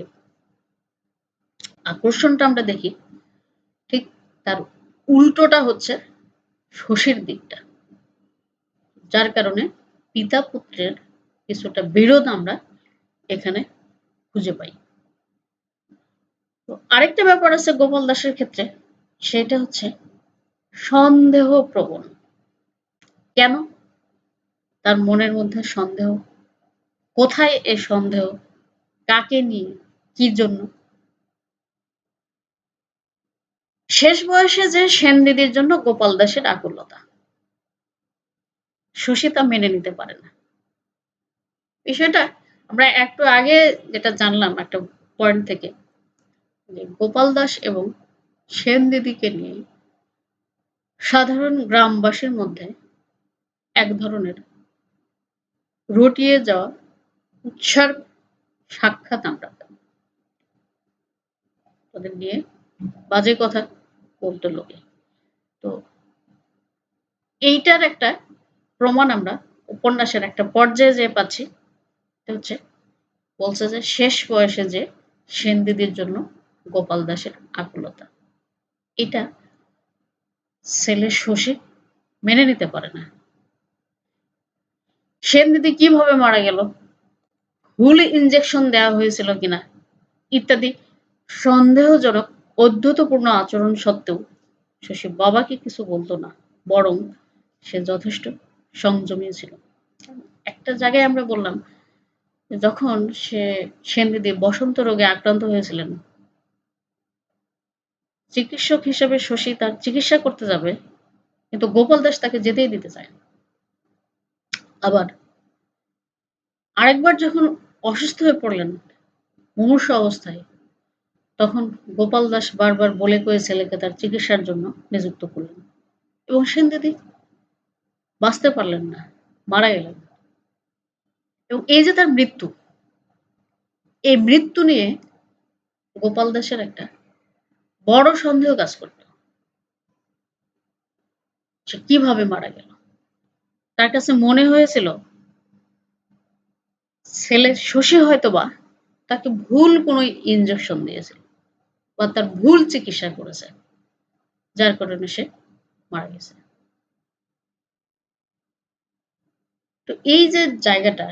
আকর্ষণটা আমরা দেখি, ঠিক তার উল্টোটা হচ্ছে শশীর দিকটা। যার কারণে পিতা পুত্রের কিছুটা বিরোধ আমরা এখানে খুঁজে পাই। তো আরেকটা ব্যাপার আছে গোপাল দাসের ক্ষেত্রে, সেটা হচ্ছে সন্দেহ প্রবণ। কেন তার মনের মধ্যে সন্দেহ? কোথায় এ সন্দেহ? কাকে নিয়ে? কি জন্য? শেষ বয়সে যে সেনদিদির জন্য গোপাল দাসের আকুলতা, শশী তা মেনে নিতে পারে না। বিষয়টা আমরা একটু আগে যেটা জানলাম একটা পয়েন্ট থেকে, যে গোপাল দাস এবং সেনদিদিকে নিয়ে সাধারণ গ্রামবাসীর মধ্যে এক ধরনের রটিয়ে যাওয়া উৎসার সাক্ষাৎ আমরা পাই। তাদের নিয়ে বাজে কথা বলতো লোকে। তো এইটার একটা প্রমাণ আমরা উপন্যাসের একটা পর্যায়ে যেয়ে পাচ্ছি। এটা হচ্ছে বলছে যে শেষ বয়সে যে সেনদিদির জন্য গোপাল দাসের আকুলতা, এটা ছেলে শশী মেনে নিতে পারে না। সেনদিদি কিভাবে মারা গেল, ভুল ইনজেকশন দেওয়া হয়েছিল কিনা ইত্যাদি সন্দেহজনক অদ্ভুতপূর্ণ আচরণ সত্ত্বেও শশী বাবাকে কিছু বলতো না, বরং সে যথেষ্ট সংযমী ছিল। একটা জায়গায় আমরা বললাম যখন সেনদিদি বসন্ত রোগে আক্রান্ত হয়েছিলেন, চিকিৎসক হিসেবে শশী তার চিকিৎসা করতে যাবে, কিন্তু গোপাল দাস তাকে যেতেই দিতে চায় না। আবার আরেকবার যখন অসুস্থ হয়ে পড়লেন মুমূর্ষ অবস্থায়, তখন গোপাল দাস বারবার বলে কয়ে ছেলেকে তার চিকিৎসার জন্য নিযুক্ত করলেন, এবং সেনদিদি বাঁচতে পারলেন না, মারা গেলেন। এবং এই যে তার মৃত্যু, এই মৃত্যু নিয়ে গোপাল দাসের একটা বড় সন্দেহ কাজ করত। সে কিভাবে মারা গেল? তার কাছে মনে হয়েছিল ছেলে শশী হয়তোবা তাকে ভুল কোনো ইনজেকশন দিয়েছিল বা তার ভুল চিকিৎসা করেছে, যার কারণে সে মারা গেছে। তো এই যে জায়গাটা,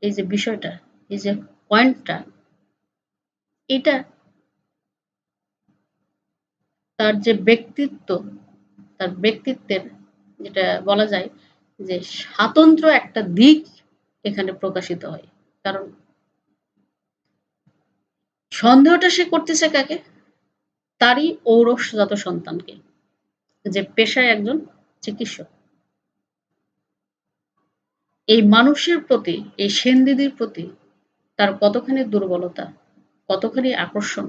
এই যে বিষয়টা, এই যে পয়েন্টটা, এটা তার যে ব্যক্তিত্ব, তার ব্যক্তিত্বের যেটা বলা যায় যে স্বাতন্ত্র একটা দিক এখানে প্রকাশিত হয়। কারণ সন্দেহটা সে করতেছে কাকে? তারই ঔরসজাত সন্তানকে, যে পেশায় একজন চিকিৎসক। এই মানুষের প্রতি, এই সেনদিদির প্রতি তার কতখানি দুর্বলতা, কতখানি আকর্ষণ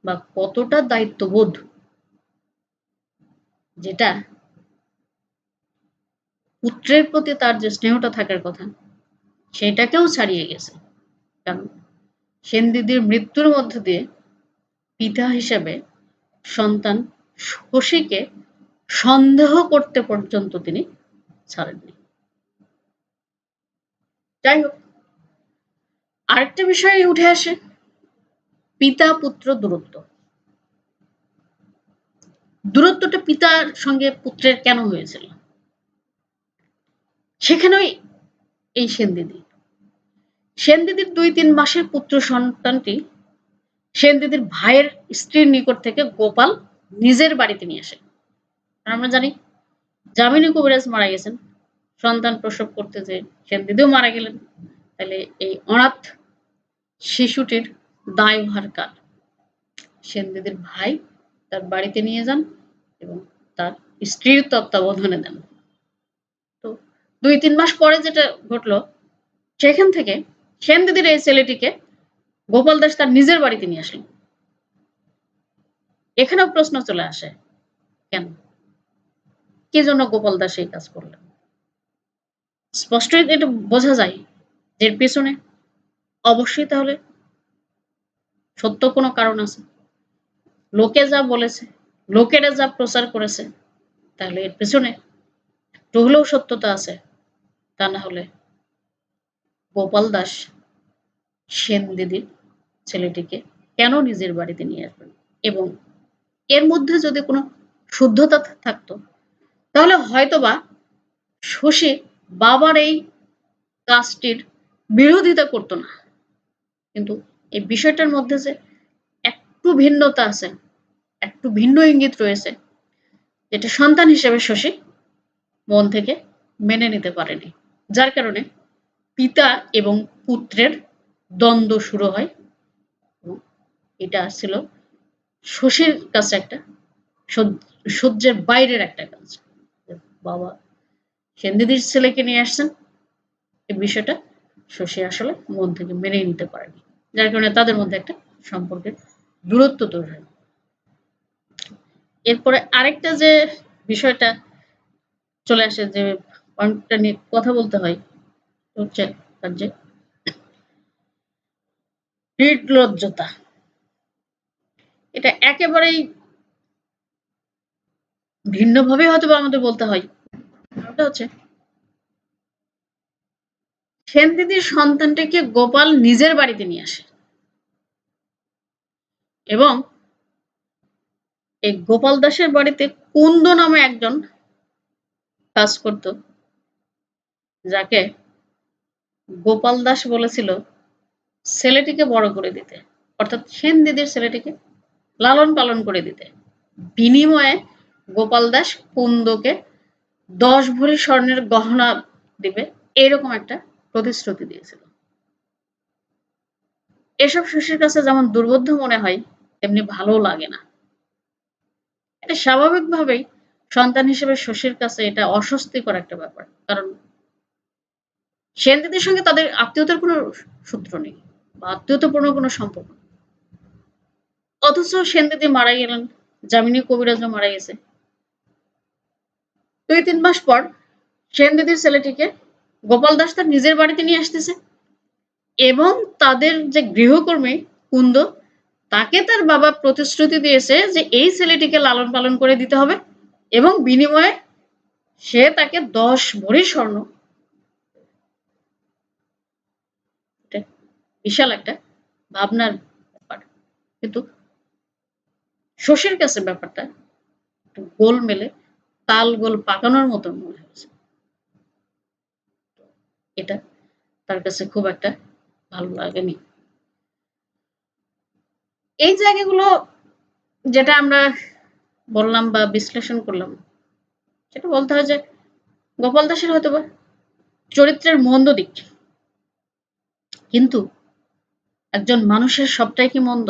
বা কতটা দায়িত্ববোধ, যেটা পুত্রের প্রতি তার যে স্নেহটা থাকার কথা সেটাকেও ছাড়িয়ে গেছে। কারণ সেনদিদির মৃত্যুর মধ্য দিয়ে পিতা হিসেবে সন্তান শশীকে সন্দেহ করতে পর্যন্ত তিনি ছাড়েননি। যাই হোক, আরেকটা বিষয় উঠে আসে, পিতা পুত্র দূরত্ব। দূরত্বটা পিতার সঙ্গে পুত্রের কেন হয়েছিল? সেখানেও এই সেনদিদি সেনদিদির ২-৩ মাসের পুত্র সন্তানটি সেনদিদির ভাইয়ের স্ত্রীর নিকট থেকে গোপাল নিজের বাড়িতে নিয়ে আসে। আমরা জানি যামিনী কবিরাজ মারা গেছেন। সন্তান প্রসব করতে যেয়ে সেনদিদিও মারা গেলেন। তাহলে এই অনাথ শিশুটির দায়ভার কার? সেনদিদির ভাই তার বাড়িতে নিয়ে যান এবং তার স্ত্রীর তত্ত্বাবধানে দেন। তো ২-৩ মাস পরে যেটা ঘটলো, সেখান থেকে সেনদিদির এই ছেলেটিকে গোপাল দাস তার নিজের বাড়িতে নিয়ে আসলেন। এখানেও প্রশ্ন চলে আসে, কেন? কি জন্য গোপাল দাস এই কাজ করলেন? স্পষ্টই এটা বোঝা যায় যে এর পেছনে অবশ্যই তাহলে সত্য কোনো কারণ আছে। লোকে যা বলেছে, লোকেরা যা প্রচার করেছে, তাহলে এর পেছনে একটু হলেও সত্যতা আছে। তা না হলে গোপাল দাস সেনদিদির ছেলেটিকে কেন নিজের বাড়িতে নিয়ে আসবেন? এবং এর মধ্যে যদি কোনো শুদ্ধতা থাকতো, তাহলে হয়তোবা শশী বাবার এই কাজটির বিরোধিতা করতো না। কিন্তু এই বিষয়টার মধ্যে যে একটু ভিন্নতা আছে, একটু ভিন্ন ইঙ্গিত রয়েছে, যেটা সন্তান হিসেবে শশী মন থেকে মেনে নিতে পারেনি। যার কারণে পিতা এবং পুত্রের দ্বন্দ্ব শুরু হয় এবং এটা ছিল শশীর কাছে একটা সহ্যের বাইরের একটা কাজ। বাবা সেনদিদির ছেলেকে নিয়ে আসছেন, এই বিষয়টা শশী আসলে মন থেকে মেনেই নিতে পারেনি। যার কারণে তাদের মধ্যে একটা সম্পর্কের দূরত্ব তৈরি হয়। এরপরে আরেকটা যে বিষয়টা চলে আসে, যে পয়েন্টটা নিয়ে কথা বলতে হয়, হচ্ছে তার যে নির্লজ্জতা। এটা একেবারেই ভিন্নভাবে হয়তোবা আমাদের বলতে হয়। কারণটা হচ্ছে সেনদিদির সন্তানটিকে গোপাল নিজের বাড়িতে নিয়ে আসে এবং এই গোপাল দাসের বাড়িতে কুন্দ নামে একজন কাজ করত, যাকে গোপাল দাস বলেছিল ছেলেটিকে বড় করে দিতে, অর্থাৎ সেনদিদির ছেলেটিকে লালন পালন করে দিতে। বিনিময়ে গোপাল দাস কুন্দকে ১০ ভরি স্বর্ণের গহনা দিবে, এরকম একটা প্রতিশ্রুতি দিয়েছিল। এসব শশীর কাছে যেমন দুর্বোধ্য মনে হয়, তেমনি ভালোও লাগে না। এটা স্বাভাবিকভাবেই সন্তান হিসেবে শশীর কাছে এটা অস্বস্তিকর একটা ব্যাপার। কারণ সেনদিদির সঙ্গে তাদের আত্মীয়তার কোনো সূত্র নেই বা আত্মীয়তাপূর্ণ কোনো সম্পর্ক। অথচ সেনদিদি মারা গেলেন, যামিনী কবিরাজও মারা গেছে। ২-৩ মাস পর সেনদিদির ছেলেটিকে গোপাল দাস তার নিজের বাড়িতে নিয়ে আসতেছে এবং তাদের যে গৃহকর্মী কুন্দ, তাকে তার বাবা প্রতিশ্রুতি দিয়েছে যে এই ছেলেটিকে লালন পালন করে দিতে হবে এবং বিনিময়ে সে তাকে ১০ ভরি স্বর্ণ। এটা বিশাল একটা ভাবনার ব্যাপার। কিন্তু শশীর কাছে ব্যাপারটা একটু গোলমেলে তাল গোল পাকানোর মতন মনে হয়েছে। এটা তার কাছে খুব একটা ভালো লাগেনি। এই জায়গাগুলো যেটা আমরা বললাম বা বিশ্লেষণ করলাম, সেটা বলতে হয় যে গোপাল দাসের হয়তোবা চরিত্রের মন্দ দিক, কিন্তু একজন মানুষের সবটাই কি মন্দ?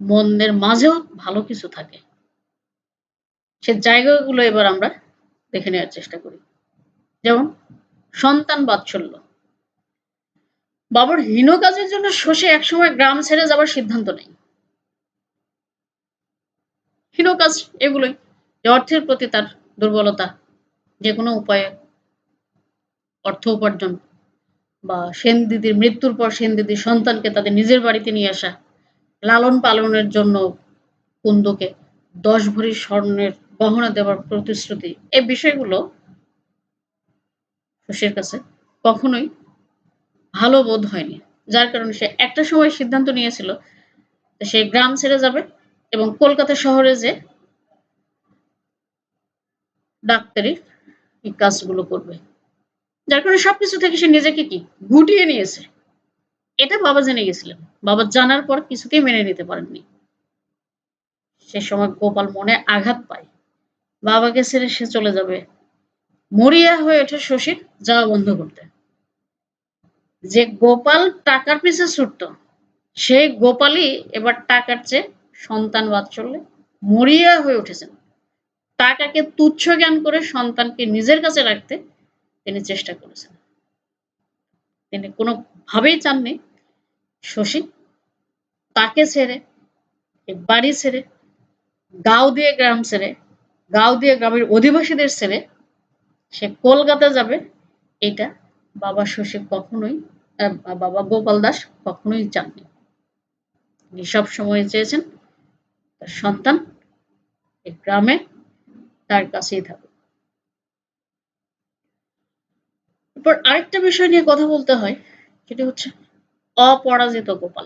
মন্দের মাঝেও ভালো কিছু থাকে। সে জায়গাগুলো এবার আমরা দেখে নেওয়ার চেষ্টা করি। যেমন সন্তান বাৎসল্য। বাবার হীন কাজের জন্য শশী একসময় গ্রাম ছেড়ে যাবার সিদ্ধান্ত নেয়। হীন কাজ এগুলোই, যে অর্থের প্রতি তার দুর্বলতা, যেকোনো উপায়ে অর্থ উপার্জন, বা সেনদিদির মৃত্যুর পর সেনদিদির সন্তানকে তাদের নিজের বাড়িতে নিয়ে আসা, লালন পালনের জন্য কুন্দকে ১০ ভরি স্বর্ণের গহনা দেওয়ার প্রতিশ্রুতি, এই বিষয়গুলো শশীর কাছে কখনোই ভালো বোধ হয়নি। যার কারণে সে একটা সময় সিদ্ধান্ত নিয়েছিল যে সে গ্রাম ছেড়ে যাবে এবং কলকাতা শহরে যে ডাক্তারি এই কাজগুলো করবে। যার কারণে সবকিছু থেকে সে নিজেকে কি গুটিয়ে নিয়েছে। এটা বাবা জেনে গেছিলেন। বাবা জানার পর কিছুতেই মেনে নিতে পারেননি। সে সময় গোপাল মনে আঘাত পায়। বাবাকে ছেড়ে সে চলে যাবে। মরিয়া হয়ে ওঠে শশীর যাওয়া বন্ধ করতে। যে গোপাল টাকার পিছে ছুটত, সেই গোপালই এবার টাকার চেয়ে সন্তান বাৎসল্যে মরিয়া হয়ে উঠেছেন। টাকাকে তুচ্ছ জ্ঞান করে সন্তানকে নিজের কাছে রাখতে তিনি চেষ্টা করেছেন। তিনি কোনোভাবেই চাননি শশী তাকে ছেড়ে, এই বাড়ি ছেড়ে, গাঁওদিয়া গ্রাম ছেড়ে, গাঁওদিয়া গ্রামের অধিবাসীদের ছেড়ে সে কলকাতা যাবে, এটা বাবা শশী কখনোই বাবা গোপাল দাস কখনোই চাননি। তিনি সবসময় চেয়েছেন তার সন্তান এই গ্রামে তার কাছেই থাকুক। এরপর আরেকটা বিষয় নিয়ে কথা বলতে হয়, সেটি হচ্ছে অপরাজিত গোপাল,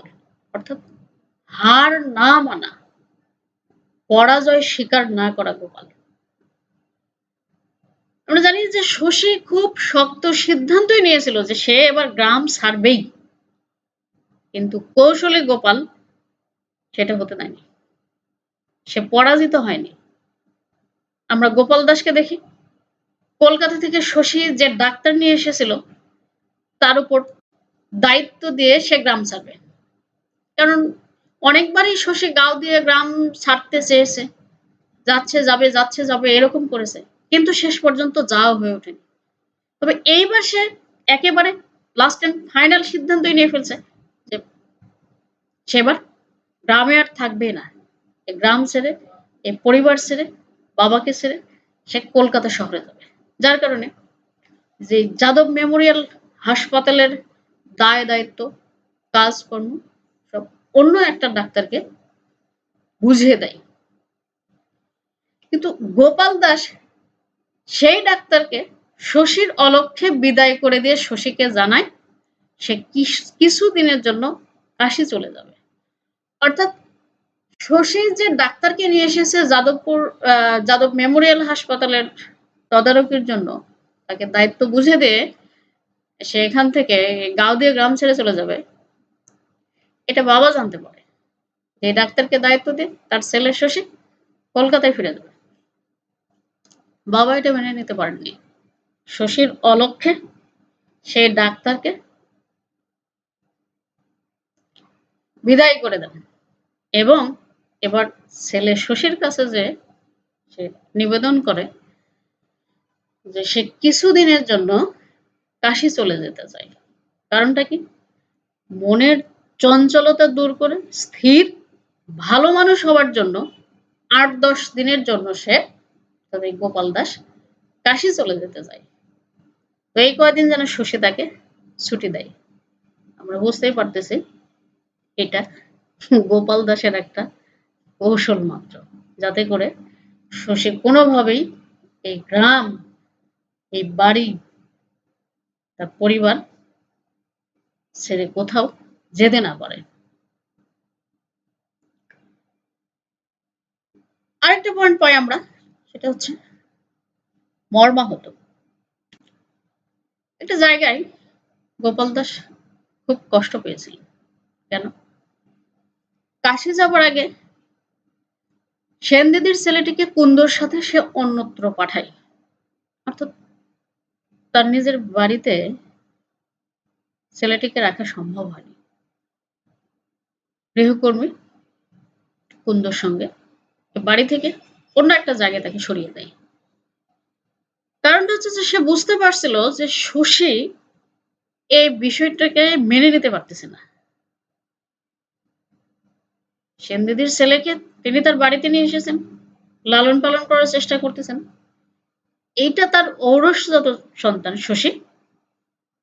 অর্থাৎ হার না মানা, পরাজয় স্বীকার না করা গোপাল। আমরা জানি যে শশী খুব শক্ত সিদ্ধান্তই নিয়েছিল যে সে এবার গ্রাম ছাড়বেই, কিন্তু কৌশলী গোপাল সেটা হতে দেয়নি। সে পরাজিত হয়নি। আমরা গোপাল দাসকে দেখি, কলকাতা থেকে শশী যে ডাক্তার নিয়ে এসেছিল তার উপর দায়িত্ব দিয়ে সে গ্রাম ছাড়বে। কারণ অনেকবারই শশী গাঁও দিয়ে গ্রাম ছাড়তে চেয়েছে, যাচ্ছে যাবে যাচ্ছে যাবে এরকম করেছে, কিন্তু শেষ পর্যন্ত যাওয়া হয়ে ওঠেনি। তবে এইবার সে একেবারে লাস্ট এন্ড ফাইনাল সিদ্ধান্তই নিয়ে ফেলছে যে সেবার গ্রামে আর থাকবেই না। এই গ্রাম ছেড়ে, এই পরিবার ছেড়ে, বাবাকে ছেড়ে সে কলকাতা শহরে যাবে। যার কারণে যে যাদব মেমোরিয়াল হাসপাতালের দায় দায়িত্ব, কাজকর্ম সব অন্য একটা ডাক্তারকে বুঝিয়ে দেয়। কিন্তু গোপাল দাস সেই ডাক্তারকে শশীর অলক্ষ্যে বিদায় করে দিয়ে শশীকে জানায় সে কিছুদিনের জন্য কাশি চলে যাবে। অর্থাৎ শশী যে ডাক্তারকে নিয়ে এসেছে যাদব মেমোরিয়াল হাসপাতালের তদারকির জন্য, তাকে দায়িত্ব বুঝে দিয়ে সে এখান থেকে গাঁও দিয়ে গ্রাম ছেড়ে চলে যাবে, এটা বাবা জানতে পারে। যে ডাক্তারকে দায়িত্ব দিয়ে তার ছেলে শশী কলকাতায় ফিরে যাবে। বাবা এটা মেনে নিতে পারেননি। শশীর অলক্ষ্যে সেই ডাক্তারকে বিদায় করে দেন এবং এবার ছেলে শশীর কাছে যে সে নিবেদন করে যে সে কিছুদিনের জন্য কাশি চলে যেতে চায়। কারণটা কি? মনের চঞ্চলতা দূর করে স্থির ভালো মানুষ হওয়ার জন্য ৮-১০ দিনের জন্য সে, তবে গোপাল দাস কাশি চলে যেতে চায়। তো এই কয়দিন যেন শশী তাকে ছুটি দেয়। আমরা বুঝতেই পারতেছি এটা গোপাল দাসের একটা কৌশল মাত্র, যাতে করে শশী কোনোভাবেই এই গ্রাম, এই বাড়ি, তার পরিবার ছেড়ে কোথাও যেতে না পারে। আরেকটা পয়েন্ট পাই আমরা, সেটা হচ্ছে মর্মাহত। একটা জায়গায় গোপাল দাস খুব কষ্ট পেয়েছিল। কেন? কাশি যাবার আগে সেনদিদির ছেলেটিকে কুন্দর সাথে সে অন্যত্র পাঠায়। অর্থাৎ তার নিজের বাড়িতে ছেলেটিকে রাখা সম্ভব হয়নি। গৃহকর্মী কুন্দর সঙ্গে বাড়ি থেকে অন্য একটা জায়গায় তাকে সরিয়ে দেয়। কারণটা হচ্ছে যে সে বুঝতে পারছিল যে শশী এই বিষয়টাকে মেনে নিতে পারতেছে না। সেনদিদির ছেলেকে তিনি তার বাড়িতে নিয়ে এসেছেন, লালন পালন করার চেষ্টা করতেছেন। এইটা তার ঔরসজাত সন্তান শশী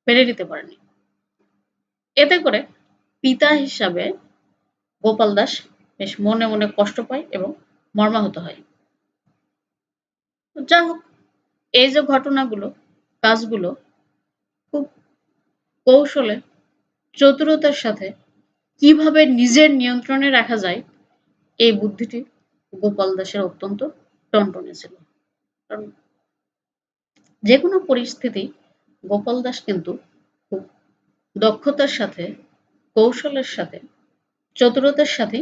মেনে নিতে পারেনি। এতে করে পিতা হিসাবে গোপাল দাস বেশ মনে মনে কষ্ট পায় এবং মর্মাহত হয়। যা হোক, এই যে ঘটনাগুলো, কাজগুলো খুব কৌশলে, চতুরতার সাথে কিভাবে নিজের নিয়ন্ত্রণে রাখা যায়, এই বুদ্ধিটি গোপাল দাসের অত্যন্ত টনটনে ছিল। কারণ যেকোনো পরিস্থিতি গোপাল দাস কিন্তু খুব দক্ষতার সাথে, কৌশলের সাথে, চতুরতার সাথে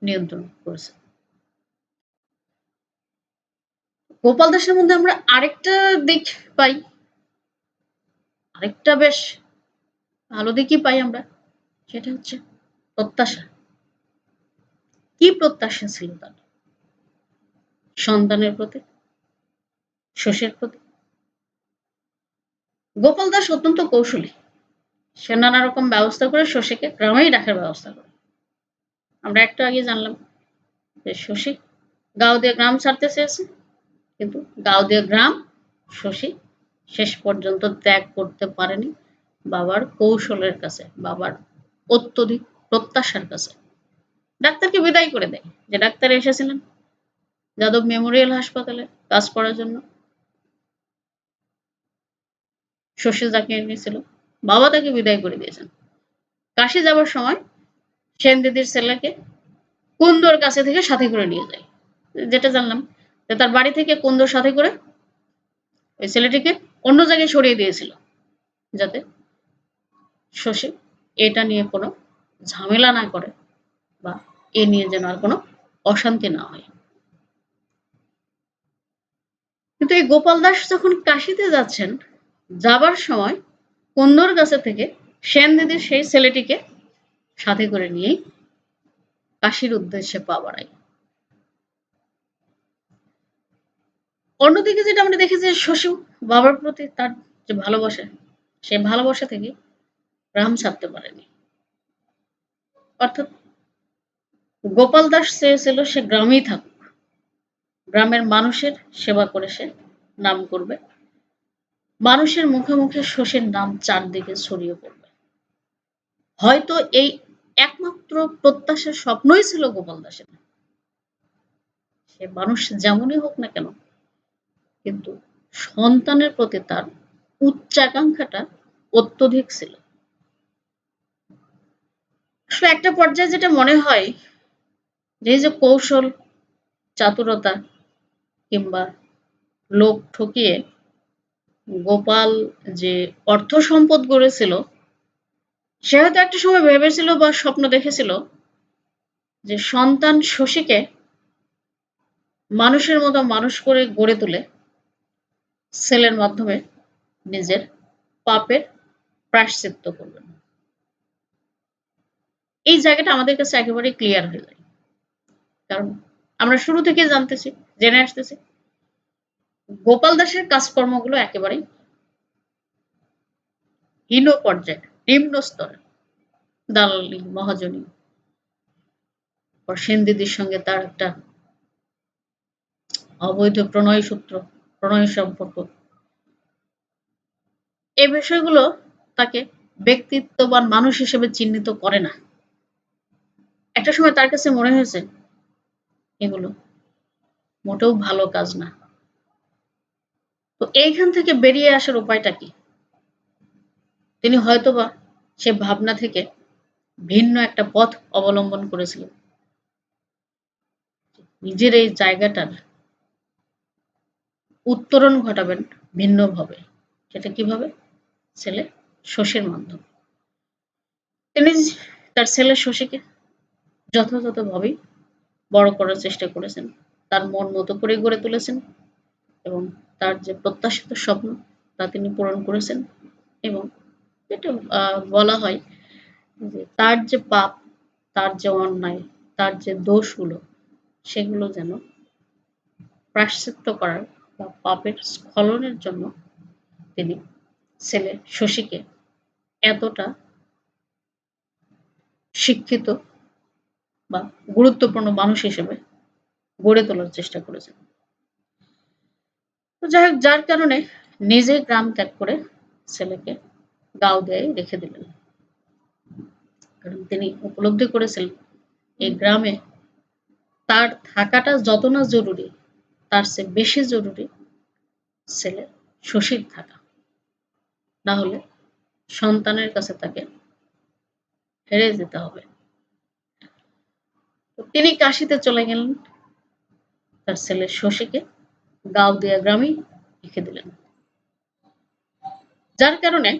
নিয়ন্ত্রণ করেছে। গোপাল দাসের মধ্যে আমরা আরেকটা দিক পাই, আরেকটা বেশ ভালো দিকই পাই আমরা, সেটা হচ্ছে প্রত্যাশা। কি প্রত্যাশা ছিল তার? সন্তানের প্রতি, শশীর প্রতি। গোপাল দাস অত্যন্ত কৌশলী। সে নানা রকম ব্যবস্থা করে শশীকে গ্রামেই রাখার ব্যবস্থা করে। আমরা একটু আগে জানলাম যে শশী গাওদিয়া গ্রাম ছাড়তে চেয়েছে, কিন্তু গাওদিয়া গ্রাম শশী শেষ পর্যন্ত ত্যাগ করতে পারেনি বাবার কৌশলের কাছে, বাবার অত্যধিক প্রত্যাশার কাছে। ডাক্তারকে বিদায় করে দেয়, যে ডাক্তার এসেছিলেন যাদব মেমোরিয়াল হাসপাতালে কাজ করার জন্য। শশী যাকে এনেছিল, বাবা তাকে বিদায় করে দিয়েছেন। কাশি যাবার সময় সেন দিদির ছেলেকে কুন্দর কাছে থেকে সাথে করে নিয়ে যায়। যেটা জানলাম যে তার বাড়ি থেকে কুন্দর সাথে করে ওই ছেলেটিকে অন্য জায়গায় সরিয়ে দিয়েছিল, যাতে শশী এটা নিয়ে কোনো ঝামেলা না করে বা এ নিয়ে যেন আর কোনো অশান্তি না হয়। কিন্তু এই গোপাল দাস যখন কাশিতে যাচ্ছেন, যাবার সময় কুন্দর কাছে থেকে সেন দিদির সেই ছেলেটিকে সাথে করে নিয়েই কাশির উদ্দেশ্যে পা বাড়ায়। অন্যদিকে যেটা আমরা দেখি যে শশী বাবার প্রতি তার যে ভালোবাসা, সে ভালোবাসা থেকে গ্রাম ছাড়তে পারেনি। অর্থাৎ গোপাল দাস চেয়েছিল সে গ্রামেই থাকুক, গ্রামের মানুষের সেবা করে সে নাম করবে, মানুষের মুখে মুখে শশীর নাম চারদিকে ছড়িয়ে পড়বে। হয়তো এই একমাত্র প্রত্যাশার স্বপ্নই ছিল গোপাল দাসের। সে মানুষ যেমনই হোক না কেন, কিন্তু সন্তানের প্রতি তার উচ্চাকাঙ্ক্ষাটা অত্যধিক ছিল। আসলে একটা পর্যায়ে যেটা মনে হয় যে এই যে কৌশল, চাতুরতা কিংবা লোক ঠকিয়ে গোপাল যে অর্থ সম্পদ গড়েছিল, সে হয়তো একটা সময় ভেবেছিল বা স্বপ্ন দেখেছিল যে সন্তান শশীকে মানুষের মতো মানুষ করে গড়ে তুলে ছেলের মাধ্যমে নিজের পাপের প্রায়শ্চিত্ত করবেন। এই জায়গাটা আমাদের কাছে একেবারেই ক্লিয়ার হয়ে যায়। কারণ আমরা শুরু থেকে জানতেছি, জেনে আসতেছি গোপাল দাসের কাজকর্মগুলো একেবারেই হীন পর্যায়ে, নিম্ন স্তরে, দালালি, মহাজনী, সেন দিদির সঙ্গে তার একটা অবৈধ প্রণয় সূত্র, প্রণয় সম্পর্ক। এই বিষয়গুলো তাকে ব্যক্তিত্ববান মানুষ হিসেবে চিহ্নিত করে না। একটা সময় তার কাছে মনে হয়েছে এগুলো মোটেও ভালো কাজ না। তো এইখান থেকে বেরিয়ে আসার উপায়টা কি? তিনি হয়তোবা সে ভাবনা থেকে ভিন্ন একটা পথ অবলম্বন করেছিলেন। নিজের এই জায়গাটার উত্তরণ ঘটাবেন ভিন্নভাবে। সেটা কিভাবে? ছেলে শশীর মাধ্যমে। তিনি তার ছেলে শশীকে যথাযথভাবেই বড় করার চেষ্টা করেছেন। তার মন মতো করে গড়ে তুলেছেন এবং তার যে প্রত্যাশিত স্বপ্ন তা তিনি পূরণ করেছেন এবং যেটা বলা হয় যে তার যে পাপ, তার যে অন্যায়, তার যে দোষগুলো, সেগুলো যেন প্রায়শ্চিত্ত করার বা পাপের স্খলনের জন্য তিনি ছেলে শশীকে এতটা শিক্ষিত বা গুরুত্বপূর্ণ মানুষ হিসেবে গড়ে তোলার চেষ্টা করেছেন। তো যাই হোক, যার কারণে নিজে গ্রাম ত্যাগ করে ছেলেকে গাওদিয়ায় রেখে দিলেন। কারণ তিনি উপলব্ধি করেছিলেন এই গ্রামে তার থাকাটা যত না জরুরি, তার চেয়ে বেশি জরুরি ছেলে শশীর থাকা। না হলে সন্তানের কাছে তাকে হেরে যেতে হবে। তো তিনি কাশিতে চলে গেলেন, তার ছেলে শশীকে গাওদিয়া গ্রামেই রেখে দিলেন। যার কারণে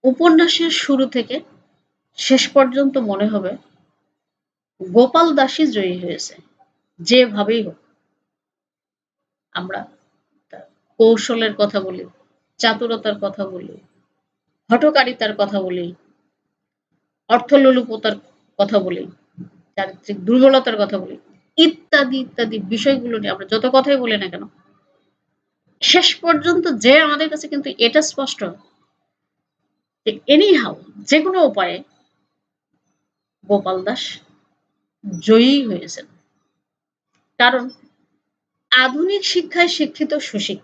উপন্যাসের শুরু থেকে শেষ পর্যন্ত মনে হবে গোপাল দাসই জয়ী হয়েছে। যেভাবেই হোক। আমরা তার কৌশলের কথা বলি, চাতুরতার কথা বলি, হঠকারিতার কথা বলি, অর্থলোলুপতার কথা বলি, চারিত্রিক দুর্বলতার কথা বলি, ইত্যাদি, ইত্যাদি বিষয়গুলো নিয়ে আমরা যত কথাই বলি না কেন, শেষ পর্যন্ত যে আমাদের কাছে কিন্তু এটা স্পষ্ট যে এনিহাউ যেকোনো উপায়ে গোপাল দাস জয়ী হয়েছেন। কারণ আধুনিক শিক্ষায় শিক্ষিত শশী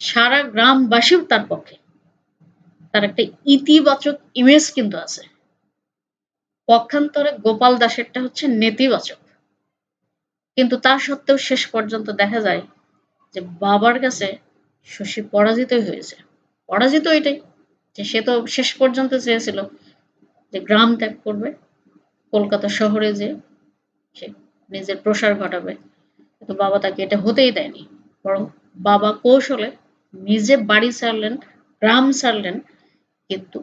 সারা গ্রামবাসীও তার পক্ষে। তার একটা ইতিবাচক ইমেজ কিন্তু আছে। পক্ষান্তরে গোপাল দাসেরটা হচ্ছে নেতিবাচক। কিন্তু তা সত্ত্বেও শেষ পর্যন্ত দেখা যায় যে বাবার কাছে শশী পরাজিতই হয়েছে। পরাজিত এটাই যে সে তো শেষ পর্যন্ত চেয়েছিল যে গ্রাম ত্যাগ করবে, কলকাতা শহরে যেয়ে সে নিজের প্রসার ঘটাবে। কিন্তু বাবা তাকে এটা হতেই দেয়নি। বরং বাবা কৌশলে নিজে বাড়ি ছাড়লেন, গ্রাম ছাড়লেন, কিন্তু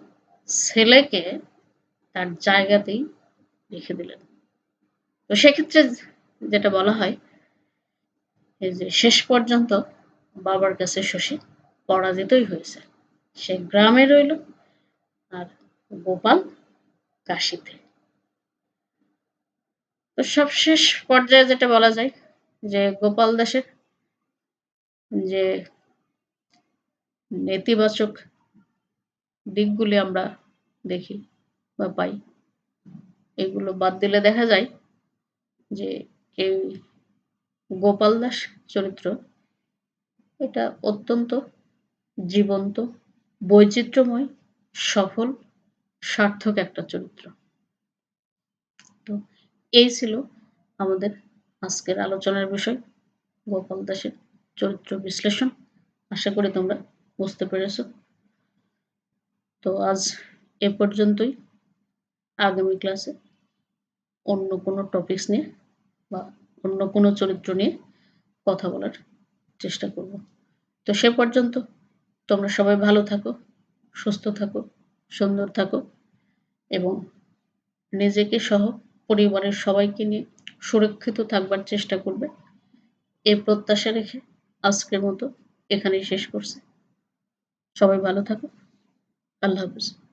ছেলেকে তার জায়গাতেই রেখে দিলেন। তো সেক্ষেত্রে যেটা বলা হয় এই যে শেষ পর্যন্ত বাবার কাছে শশী পরাজিতই হয়েছে। সে গ্রামে রইল আর গোপাল কাশিতে। তো সবশেষ পর্যায়ে যেটা বলা যায় যে গোপাল দাসের যে নেতিবাচক দিকগুলি আমরা দেখি বা পাই, এগুলো বাদ দিলে দেখা যায় যে এই গোপাল দাস চরিত্র এটা অত্যন্ত জীবন্ত, বৈচিত্র্যময়, সফল, সার্থক একটা চরিত্র। তো এই ছিল আমাদের আজকের আলোচনার বিষয় গোপাল দাসের চরিত্র বিশ্লেষণ। আশা করি তোমরা বুঝতে পেরেছ। তো আজ এ পর্যন্তই। আগামী ক্লাসে অন্য কোনো টপিকস নিয়ে বা অন্য কোনো চরিত্র নিয়ে কথা বলার চেষ্টা করব। তো সে পর্যন্ত তোমরা সবাই ভালো থাকো, সুস্থ থাকো, সুন্দর থাকো এবং নিজেকে সহ পরিবারের সবাইকে নিয়ে সুরক্ষিত থাকবার চেষ্টা করবে। এই প্রত্যাশা রেখে আজকের মতো এখানেই শেষ করছি। সবাই ভালো থাকো। আল্লাহ হাফেজ।